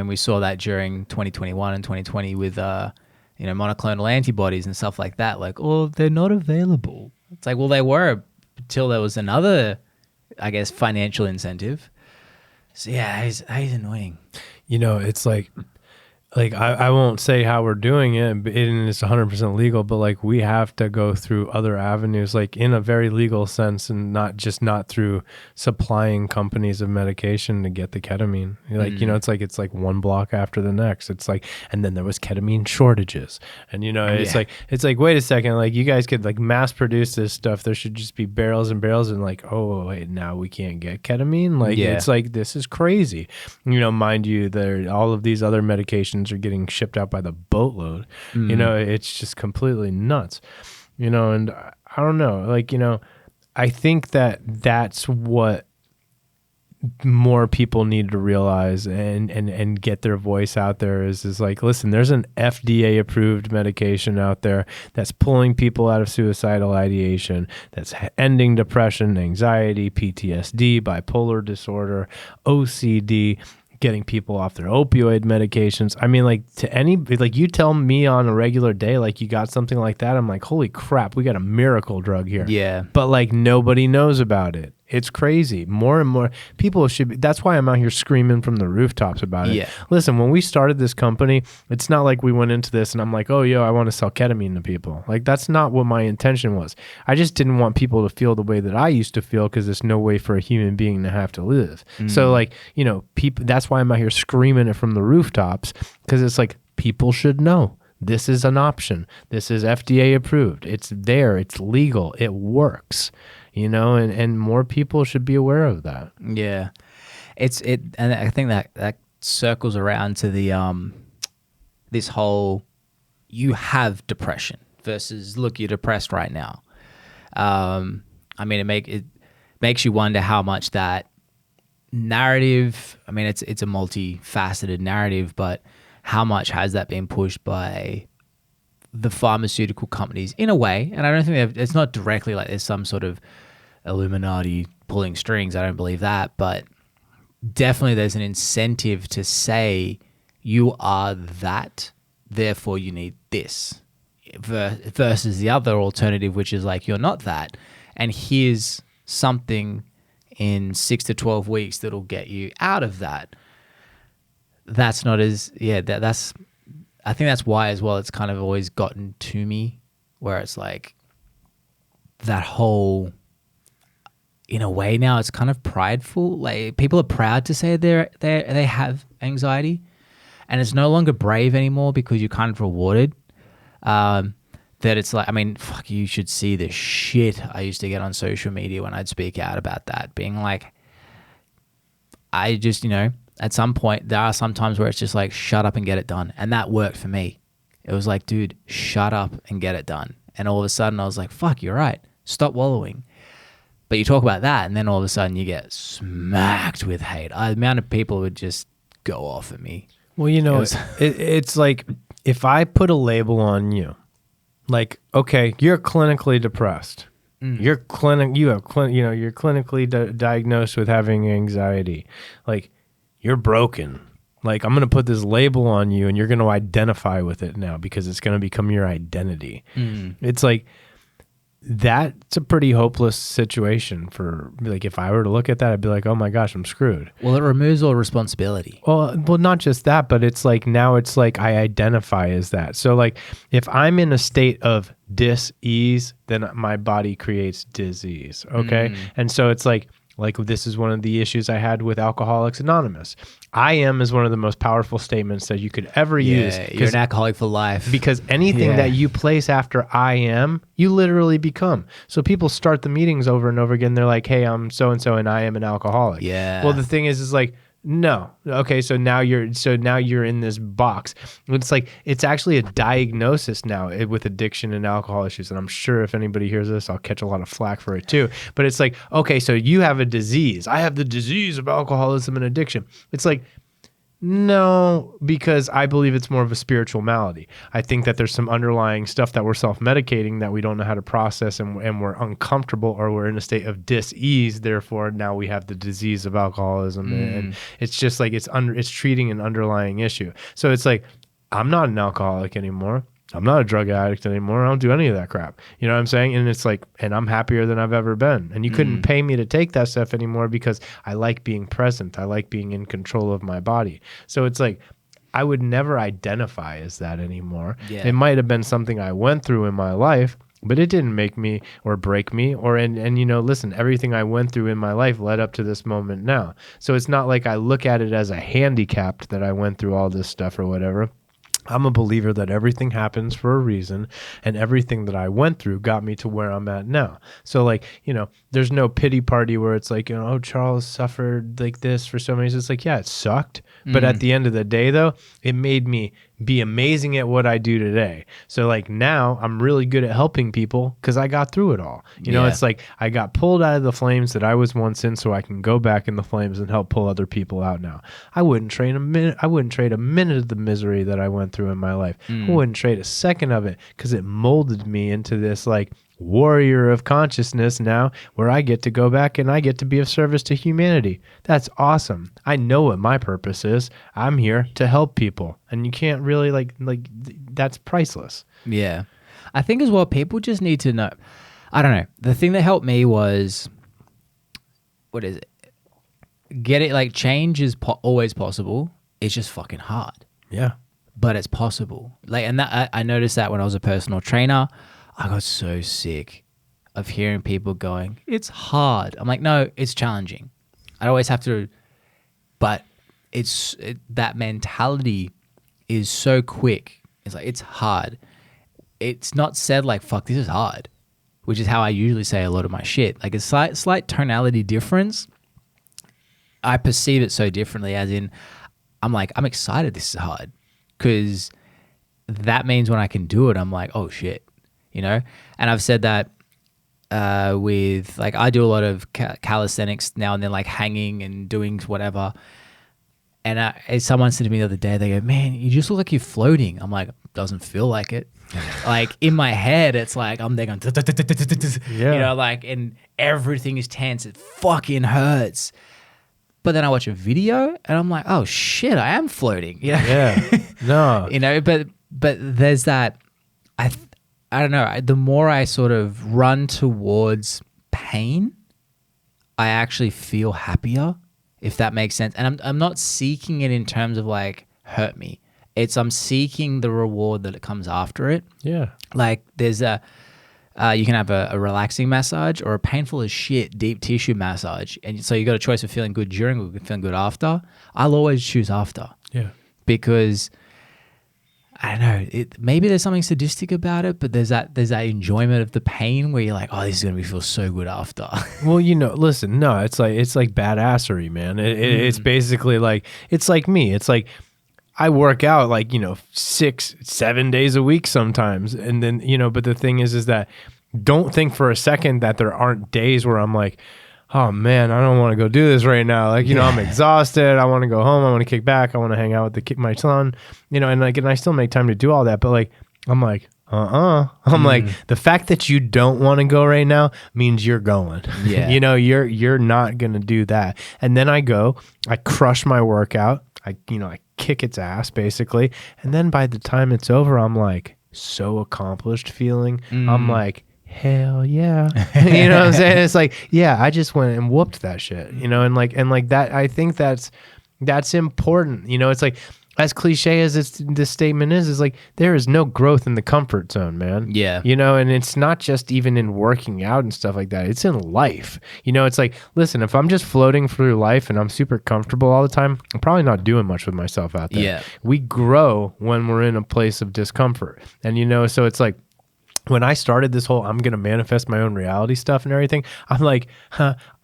we saw that during 2021 and 2020 with monoclonal antibodies and stuff like that. Like, oh, they're not available. It's like, well, they were until there was another, I guess, financial incentive. So yeah, he's annoying. It's like like I won't say how we're doing it, and it's 100% legal, but like we have to go through other avenues, like in a very legal sense, and not through supplying companies of medication to get the ketamine. Like, it's like one block after the next. It's like, and then there was ketamine shortages, and it's like, wait a second, like you guys could like mass produce this stuff. There should just be barrels and barrels, and like, oh wait, now we can't get ketamine. Like, it's like, this is crazy. Mind you, there all of these other medications are getting shipped out by the boatload. It's just completely nuts. And I don't know, like, I think that's what more people need to realize and get their voice out there is like, listen, there's an FDA approved medication out there that's pulling people out of suicidal ideation, that's ending depression, anxiety, PTSD, bipolar disorder, OCD, getting people off their opioid medications. I mean, like, like you tell me on a regular day, like you got something like that, I'm like, holy crap, we got a miracle drug here. Yeah. But like nobody knows about it. It's crazy. More and more people should be. That's why I'm out here screaming from the rooftops about it. Yeah. Listen, when we started this company, it's not like we went into this and I'm like, oh, yo, I want to sell ketamine to people. Like, that's not what my intention was. I just didn't want people to feel the way that I used to feel, because there's no way for a human being to have to live. So like, people, that's why I'm out here screaming it from the rooftops, because it's like, people should know. This is an option. This is FDA approved. It's there. It's legal. It works. And more people should be aware of that. Yeah. And I think that circles around to the this whole, you have depression versus, look, you're depressed right now. I mean, it makes you wonder how much that narrative, I mean, it's a multifaceted narrative, but how much has that been pushed by the pharmaceutical companies in a way? And I don't think it's not directly like there's some sort of Illuminati pulling strings. I don't believe that, but definitely there's an incentive to say you are that, therefore you need this, versus the other alternative, which is like, you're not that, and here's something in 6 to 12 weeks that'll get you out of that. That's not as, that's, I think that's why as well it's kind of always gotten to me, where it's like that whole, in a way now it's kind of prideful. Like, people are proud to say they have anxiety, and it's no longer brave anymore because you're kind of rewarded. That it's like, I mean, fuck, you should see the shit I used to get on social media when I'd speak out about that, being like, I just, at some point there are some times where it's just like, shut up and get it done. And that worked for me. It was like, dude, shut up and get it done. And all of a sudden I was like, fuck, you're right. Stop wallowing. But you talk about that, and then all of a sudden you get smacked with hate. The amount of people would just go off at me. Well, it's like, if I put a label on you, like, okay, you're clinically depressed. You're clinically diagnosed with having anxiety. Like, you're broken. Like, I'm going to put this label on you, and you're going to identify with it now because it's going to become your identity. It's like, that's a pretty hopeless situation for, like, if I were to look at that, I'd be like, oh my gosh, I'm screwed. Well, it removes all responsibility. Well, not just that, but it's like, now it's like I identify as that. So like, if I'm in a state of dis-ease, then my body creates disease. Okay. And so it's like this is one of the issues I had with Alcoholics Anonymous. I am is one of the most powerful statements that you could ever use. You're an alcoholic for life. Because anything that you place after I am, you literally become. So people start the meetings over and over again. They're like, hey, I'm so-and-so and I am an alcoholic. Yeah. Well, the thing is like, no. Okay, so now you're in this box. It's like, it's actually a diagnosis now with addiction and alcohol issues. And I'm sure if anybody hears this, I'll catch a lot of flack for it too. But it's like, okay, so you have a disease. I have the disease of alcoholism and addiction. It's like, no, because I believe it's more of a spiritual malady. I think that there's some underlying stuff that we're self-medicating that we don't know how to process, and we're uncomfortable, or we're in a state of dis-ease. Therefore, now we have the disease of alcoholism, and it's just like it's treating an underlying issue. So it's like, I'm not an alcoholic anymore. I'm not a drug addict anymore. I don't do any of that crap. You know what I'm saying? And it's like, and I'm happier than I've ever been. And you couldn't pay me to take that stuff anymore because I like being present. I like being in control of my body. So it's like, I would never identify as that anymore. Yeah. It might have been something I went through in my life, but it didn't make me or break me and listen, everything I went through in my life led up to this moment now. So it's not like I look at it as a handicap that I went through all this stuff or whatever. I'm a believer that everything happens for a reason, and everything that I went through got me to where I'm at now. So like, there's no pity party where it's like, oh, Charles suffered like this for so many years. It's like, yeah, it sucked. But at the end of the day, though, it made me be amazing at what I do today. So like now I'm really good at helping people because I got through it all. It's like I got pulled out of the flames that I was once in so I can go back in the flames and help pull other people out now. I wouldn't trade a minute of the misery that I went through in my life. I wouldn't trade a second of it because it molded me into this like warrior of consciousness now where I get to go back and I get to be of service to humanity. That's awesome. I know what my purpose is. I'm here to help people. And you can't really like that's priceless. Yeah. I think as well, people just need to know. I don't know. The thing that helped me was, what is it? Get it, like change is always possible. It's just fucking hard. Yeah. But it's possible. Like, and that I noticed that when I was a personal trainer, I got so sick of hearing people going, it's hard. I'm like, no, it's challenging. I always have to, but that mentality is so quick. It's like, it's hard. It's not said like, fuck, this is hard, which is how I usually say a lot of my shit. Like a slight tonality difference. I perceive it so differently, as in, I'm like, I'm excited this is hard because that means when I can do it, I'm like, oh shit. And I've said that with like, I do a lot of calisthenics now and then, like hanging and doing whatever. And someone said to me the other day, they go, man, you just look like you're floating. I'm like, doesn't feel like it. Like in my head, it's like, I'm there going, like, and everything is tense. It fucking hurts. But then I watch a video and I'm like, oh shit, I am floating. Yeah. No. But there's that, I don't know. The more I sort of run towards pain, I actually feel happier, if that makes sense. And I'm not seeking it in terms of like hurt me. I'm seeking the reward that it comes after it. Yeah. Like there's you can have a relaxing massage or a painful as shit deep tissue massage, and so you got a choice of feeling good during or feeling good after. I'll always choose after. Yeah. Because I don't know. Maybe there's something sadistic about it, but there's that enjoyment of the pain where you're like, oh, this is gonna feel so good after. Well, listen, no, it's like badassery, man. It's basically like, it's like me. It's like I work out like 6-7 days a week sometimes, and then but the thing is that don't think for a second that there aren't days where I'm like, oh man, I don't want to go do this right now. Like, I'm exhausted. I want to go home. I want to kick back. I want to hang out with my son, and I still make time to do all that. But like, I'm like, I'm like, the fact that you don't want to go right now means you're going. Yeah. You're not going to do that. And then I go, I crush my workout. I kick its ass basically. And then by the time it's over, I'm like so accomplished feeling. I'm like, hell yeah. You know what I'm saying? It's like, yeah, I just went and whooped that shit, and like that, I think that's important. It's like, as cliche as this statement is like, there is no growth in the comfort zone, man. Yeah. And it's not just even in working out and stuff like that. It's in life. It's like, listen, if I'm just floating through life and I'm super comfortable all the time, I'm probably not doing much with myself out there. Yeah. We grow when we're in a place of discomfort. And, so it's like, when I started this whole I'm going to manifest my own reality stuff and everything, I'm like,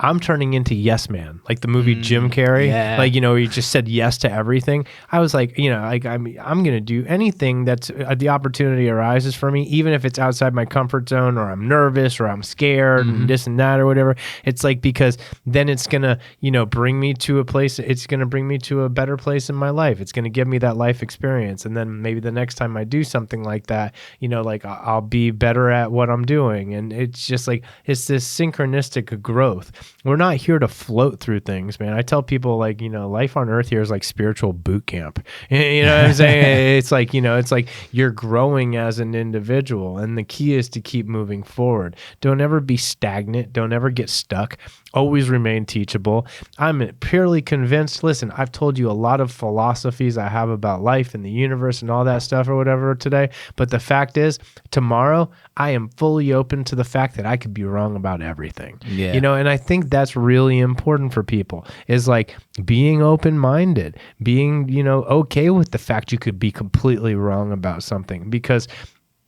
I'm turning into Yes Man, like the movie Jim Carrey, like, where he just said yes to everything. I was like, like I'm going to do anything that's the opportunity arises for me, even if it's outside my comfort zone or I'm nervous or I'm scared and this and that or whatever. It's like, because then it's going to, bring me to a place, it's going to bring me to a better place in my life. It's going to give me that life experience. And then maybe the next time I do something like that, like I'll be better at what I'm doing. And it's just like, it's this synchronistic growth. We're not here to float through things, man. I tell people like, life on earth here is like spiritual boot camp. You know what I'm saying? It's like, it's like you're growing as an individual, and the key is to keep moving forward. Don't ever be stagnant. Don't ever get stuck. always remain teachable. I'm purely convinced. Listen, I've told you a lot of philosophies I have about life and the universe and all that stuff or whatever today. But the fact is, tomorrow, I am fully open to the fact that I could be wrong about everything. Yeah. You know, and I think that's really important for people, is like being open-minded, being, you know, okay with the fact you could be completely wrong about something. Because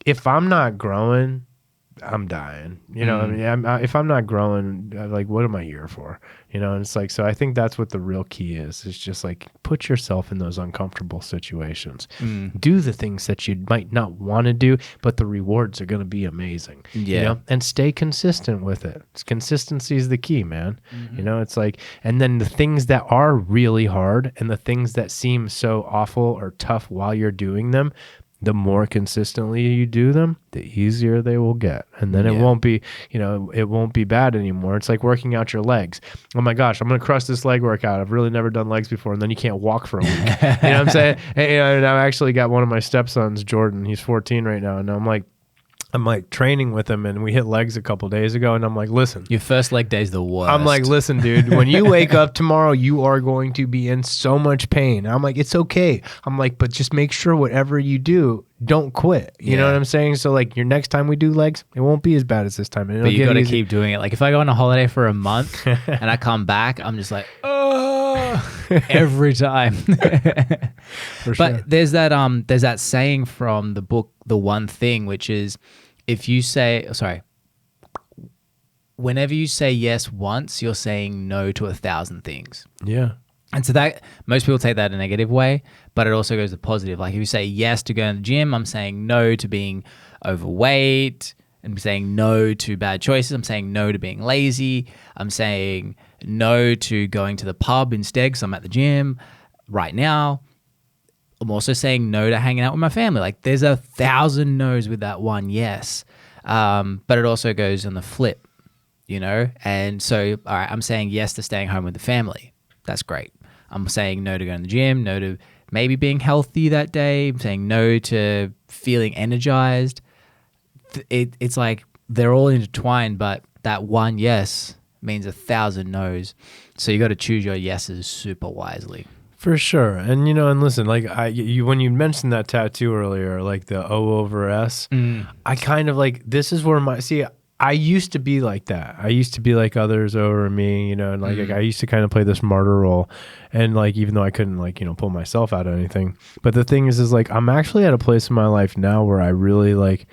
if I'm not growing, I'm dying, you know. I mean, if I'm not growing, like, what am I here for? You know, and it's like, so I think that's what the real key is just like put yourself in those uncomfortable situations. Do the things that you might not want to do, but the rewards are going to be amazing. Yeah. You know, and stay consistent with it. Consistency is the key, man. You know, it's like, and then the things that are really hard and the things that seem so awful or tough while you're doing them, the more consistently you do them, the easier they will get. And then it won't be, you know, it won't be bad anymore. It's like working out your legs. Oh my gosh, I'm going to crush this leg workout. I've really never done legs before. And then you can't walk for a week. You know what I'm saying? And I actually got one of my stepsons, Jordan, he's 14 right now. And I'm like training with him, and we hit legs a couple days ago, and I'm like, listen, Your first leg day is the worst. I'm like, listen, dude, when you wake up tomorrow, you are going to be in so much pain. I'm like, it's okay. I'm like, but just make sure whatever you do, don't quit. You know what I'm saying? So like your next time we do legs, it won't be as bad as this time. But you got to keep doing it. Like if I go on a holiday for a month and I come back, I'm just like, oh, every time. For sure. But there's that saying from the book, The One Thing, which is whenever you say yes once, you're saying no to 1,000 things. Yeah. And so that most people take that in a negative way, but it also goes to positive. Like if you say yes to going to the gym, I'm saying no to being overweight. I'm saying no to bad choices. I'm saying no to being lazy. I'm saying no to going to the pub instead because I'm at the gym right now. I'm also saying no to hanging out with my family. Like there's 1,000 no's with that one yes. But it also goes on the flip, you know? And so, all right, I'm saying yes to staying home with the family. That's great. I'm saying no to going to the gym, no to maybe being healthy that day. I'm saying no to feeling energized. It's like they're all intertwined, but that one yes means 1,000 no's. So you got to choose your yeses super wisely. For sure. And, you know, and listen, like when you mentioned that tattoo earlier, like the O over S, I kind of like, this is where I used to be like that. I used to be like others over me, you know, and like I used to kind of play this martyr role. And like, even though I couldn't like, you know, pull myself out of anything, but the thing is like, I'm actually at a place in my life now where I really like,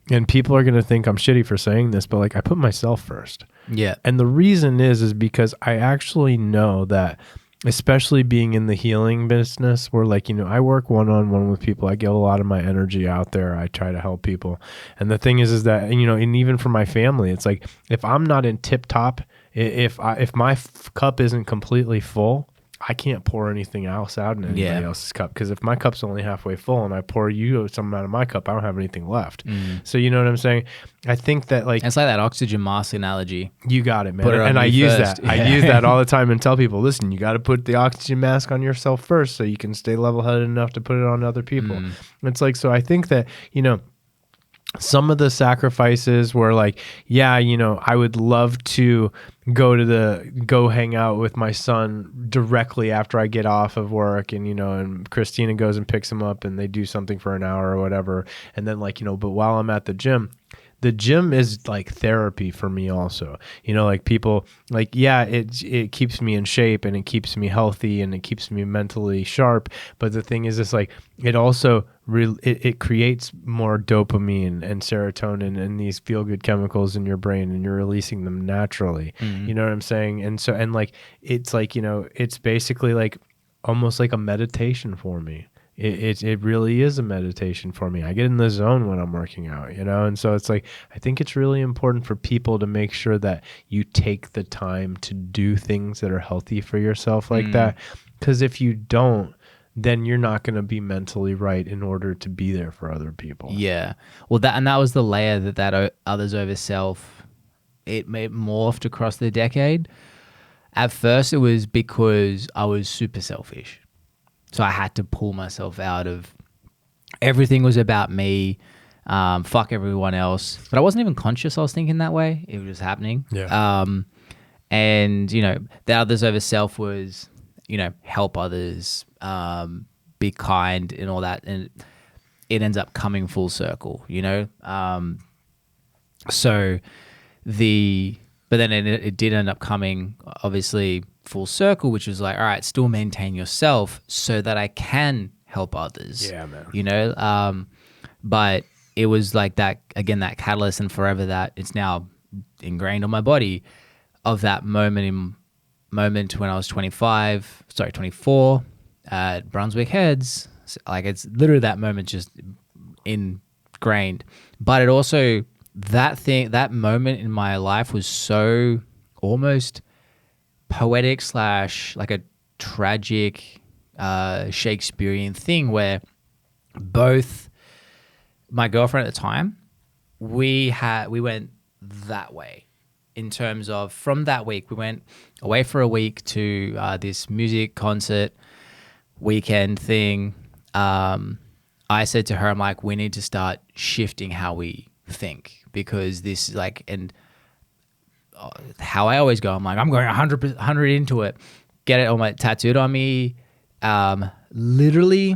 and people are going to think I'm shitty for saying this, but like I put myself first. Yeah. And the reason is because I actually know that, especially being in the healing business where like, you know, I work one-on-one with people. I give a lot of my energy out there. I try to help people. And the thing is that, you know, and even for my family, it's like, if I'm not in tip top, if my cup isn't completely full, I can't pour anything else out in anybody else's cup. Because if my cup's only halfway full and I pour you some out of my cup, I don't have anything left. So you know what I'm saying? I think that like... It's like that oxygen mask analogy. You got it, man. Put it on and I you use first. that. I use that all the time and tell people, listen, you got to put the oxygen mask on yourself first so you can stay level-headed enough to put it on other people. It's like, so I think that, you know, some of the sacrifices were like, yeah, you know, I would love to go hang out with my son directly after I get off of work, and, you know, and Christina goes and picks him up and they do something for an hour or whatever. And then like, you know, but while I'm at the gym is like therapy for me also, you know, like people like, yeah, it keeps me in shape and it keeps me healthy and it keeps me mentally sharp. But the thing is, it's like, it also it creates more dopamine and serotonin and these feel good chemicals in your brain, and you're releasing them naturally. You know what I'm saying? And so, and like, it's like, you know, it's basically like almost like a meditation for me. It really is a meditation for me. I get in the zone when I'm working out, you know? And so it's like, I think it's really important for people to make sure that you take the time to do things that are healthy for yourself like that. Because if you don't, then you're not going to be mentally right in order to be there for other people. Yeah. Well, that was the layer that others over self, it morphed across the decade. At first, it was because I was super selfish. So I had to pull myself out of everything was about me, fuck everyone else. But I wasn't even conscious I was thinking that way. It was just happening. Yeah. And, you know, the others over self was, you know, help others, be kind and all that. And it ends up coming full circle, you know? But then it did end up coming obviously full circle, which was like, all right, still maintain yourself so that I can help others. Yeah, man. You know? But it was like that, again, that catalyst, and forever that it's now ingrained on my body of that moment when I was 24 at Brunswick Heads. Like, it's literally that moment just ingrained. But it also, that moment in my life was so almost poetic / like a tragic Shakespearean thing, where both my girlfriend at the time, we went that way. In terms of, from that week, we went away for a week to this music concert weekend thing. I said to her, I'm like, we need to start shifting how we think, because this is like, and how I always go, I'm like, I'm going 100 into it, get it all my tattooed on me. Literally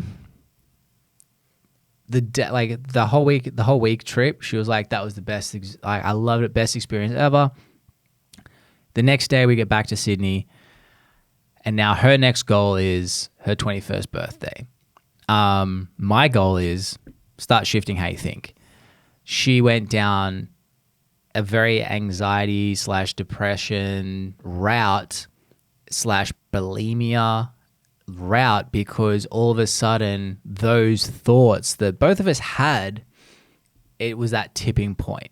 the whole week trip, she was like, that was the best, I loved it, best experience ever. The next day we get back to Sydney, and now her next goal is her 21st birthday. My goal is start shifting how you think. She went down a very anxiety / depression route / bulimia route, because all of a sudden those thoughts that both of us had, it was that tipping point.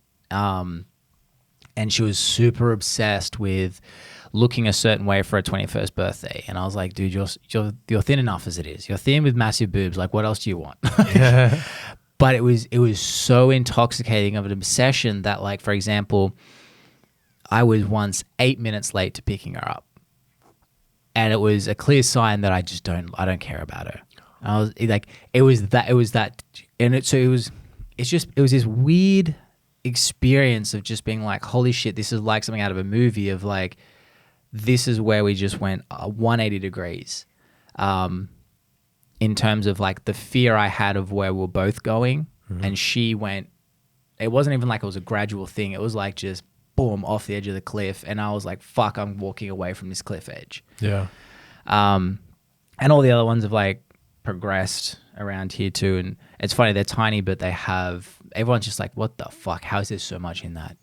And she was super obsessed with looking a certain way for her 21st birthday. And I was like, dude, you're thin enough as it is. You're thin with massive boobs. Like, what else do you want? But it was so intoxicating of an obsession that, like, for example, I was once 8 minutes late to picking her up. And it was a clear sign that I don't care about her. And I was like, it was that, and it was this weird experience of just being like, holy shit, this is like something out of a movie, of like, this is where we just went 180 degrees, in terms of like the fear I had of where we're both going. Mm-hmm. And she went, it wasn't even like it was a gradual thing. It was like just boom, off the edge of the cliff. And I was like, fuck, I'm walking away from this cliff edge. Yeah. And all the other ones have like progressed around here too. And it's funny, they're tiny, but everyone's just like, what the fuck? How is there so much in that?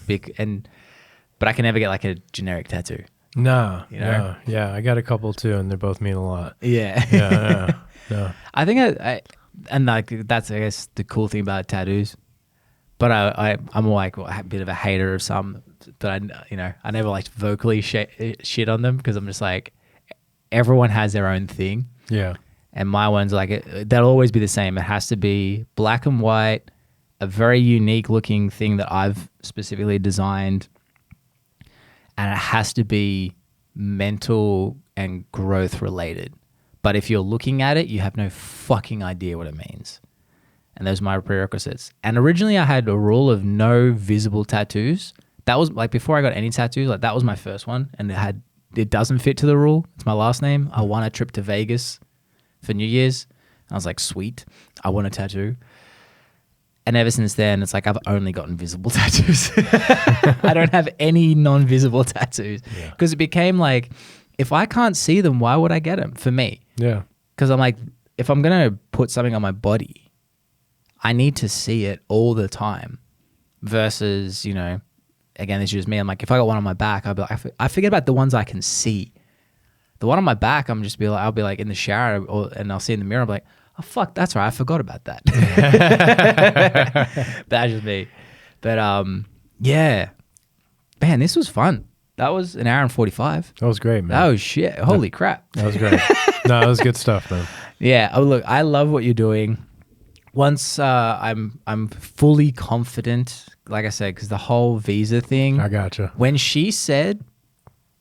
But I can never get like a generic tattoo. No, you know? Yeah. I got a couple too, and they both mean a lot. Yeah. No. I think and like, that's, I guess, the cool thing about tattoos. But I'm like a bit of a hater of some, but I never liked vocally shit on them, because I'm just like, everyone has their own thing. Yeah. And my one's like, they'll always be the same. It has to be black and white, a very unique looking thing that I've specifically designed. And it has to be mental and growth related. But if you're looking at it, you have no fucking idea what it means. And those are my prerequisites. And originally I had a rule of no visible tattoos. That was like, before I got any tattoos, like that was my first one. And it doesn't fit to the rule. It's my last name. I won a trip to Vegas for New Year's. I was like, sweet, I want a tattoo. And ever since then, it's like, I've only gotten visible tattoos. I don't have any non-visible tattoos, because it became like, if I can't see them, why would I get them? For me. Yeah. Because I'm like, if I'm going to put something on my body, I need to see it all the time, versus, again, this is just me. I'm like, if I got one on my back, I'll be like, I forget about the ones I can see. The one on my back, I'll be like in the shower, and I'll see in the mirror. I'm like, oh fuck, that's right, I forgot about that. That's just me. But yeah, man, this was fun. That was an hour and 45. That was great, man. That was shit. Holy crap. That was great. No, that was good stuff, man. Yeah. Oh, look, I love what you're doing. Once I'm fully confident, like I said, because the whole visa thing. I gotcha. When she said,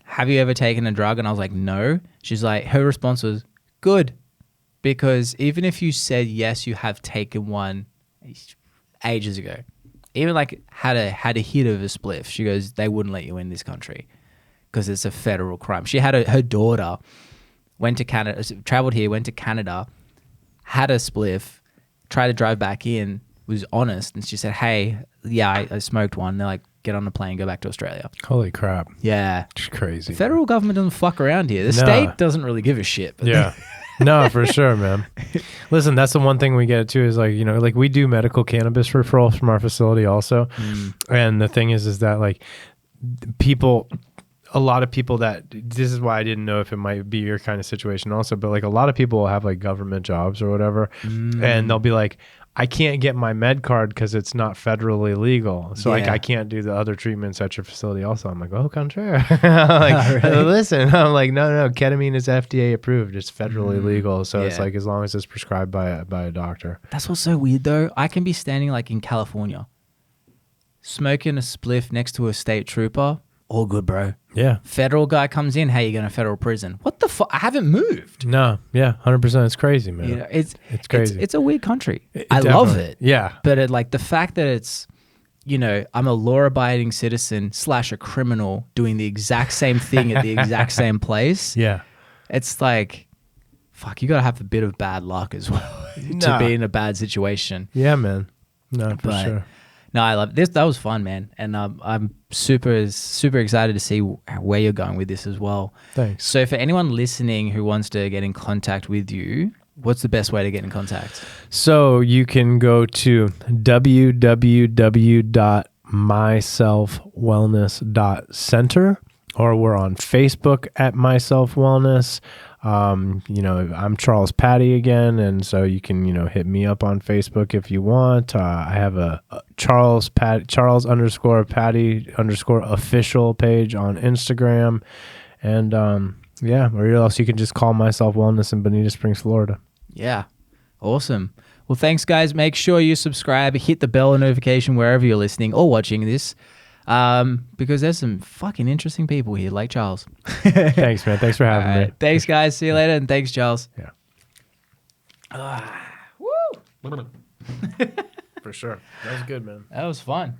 have you ever taken a drug? And I was like, no. She's like, her response was, good. Because even if you said, yes, you have taken one ages ago, even like had a hit of a spliff, she goes, they wouldn't let you in this country. because it's a federal crime. She had her daughter went to Canada, traveled here, went to Canada, had a spliff, tried to drive back in, was honest, and she said, "Hey, yeah, I smoked one." They're like, "Get on the plane, go back to Australia." Holy crap. Yeah. It's crazy. The federal government doesn't fuck around here. The state doesn't really give a shit. But Yeah. No, for sure, man. Listen, that's the one thing we get too is like, you know, like we do medical cannabis referrals from our facility also. And the thing is that like a lot of people that, this is why I didn't know if it might be your kind of situation also, but like a lot of people will have like government jobs or whatever. And they'll be like, I can't get my med card because it's not federally legal. So like I can't do the other treatments at your facility also. I'm like, oh, contraire. Like, listen, I'm like, no, ketamine is FDA approved. It's federally legal. So it's like, as long as it's prescribed by a doctor. That's what's so weird though. I can be standing like in California, smoking a spliff next to a state trooper. All good, bro. Yeah. Federal guy comes in. Hey, you're going to federal prison. What the fuck? I haven't moved. No. Yeah. 100%. It's crazy, man. You know, it's crazy. It's a weird country. I love it. Yeah. But like the fact that it's, you know, I'm a law-abiding citizen / a criminal doing the exact same thing at the exact same place. Yeah. It's like, fuck, you got to have a bit of bad luck as well to be in a bad situation. Yeah, man. No, for sure. No, I love this. That was fun, man. And I'm super excited to see where you're going with this as well. Thanks. So for anyone listening who wants to get in contact with you, what's the best way to get in contact? So you can go to www.myselfwellness.center, or we're on Facebook at Myself Wellness. You know, I'm Charles Patti again, and so you can, you know, hit me up on Facebook if you want. I have a Charles _Patti _official page on Instagram, and or else you can just call Myself Wellness in Bonita Springs, Florida. Yeah, awesome. Well, thanks, guys. Make sure you subscribe, hit the bell notification wherever you're listening or watching this. Because there's some fucking interesting people here, like Charles. Thanks, man. Thanks for having me. Thanks, guys. See you later, and thanks, Charles. Yeah. Woo! For sure. That was good, man. That was fun.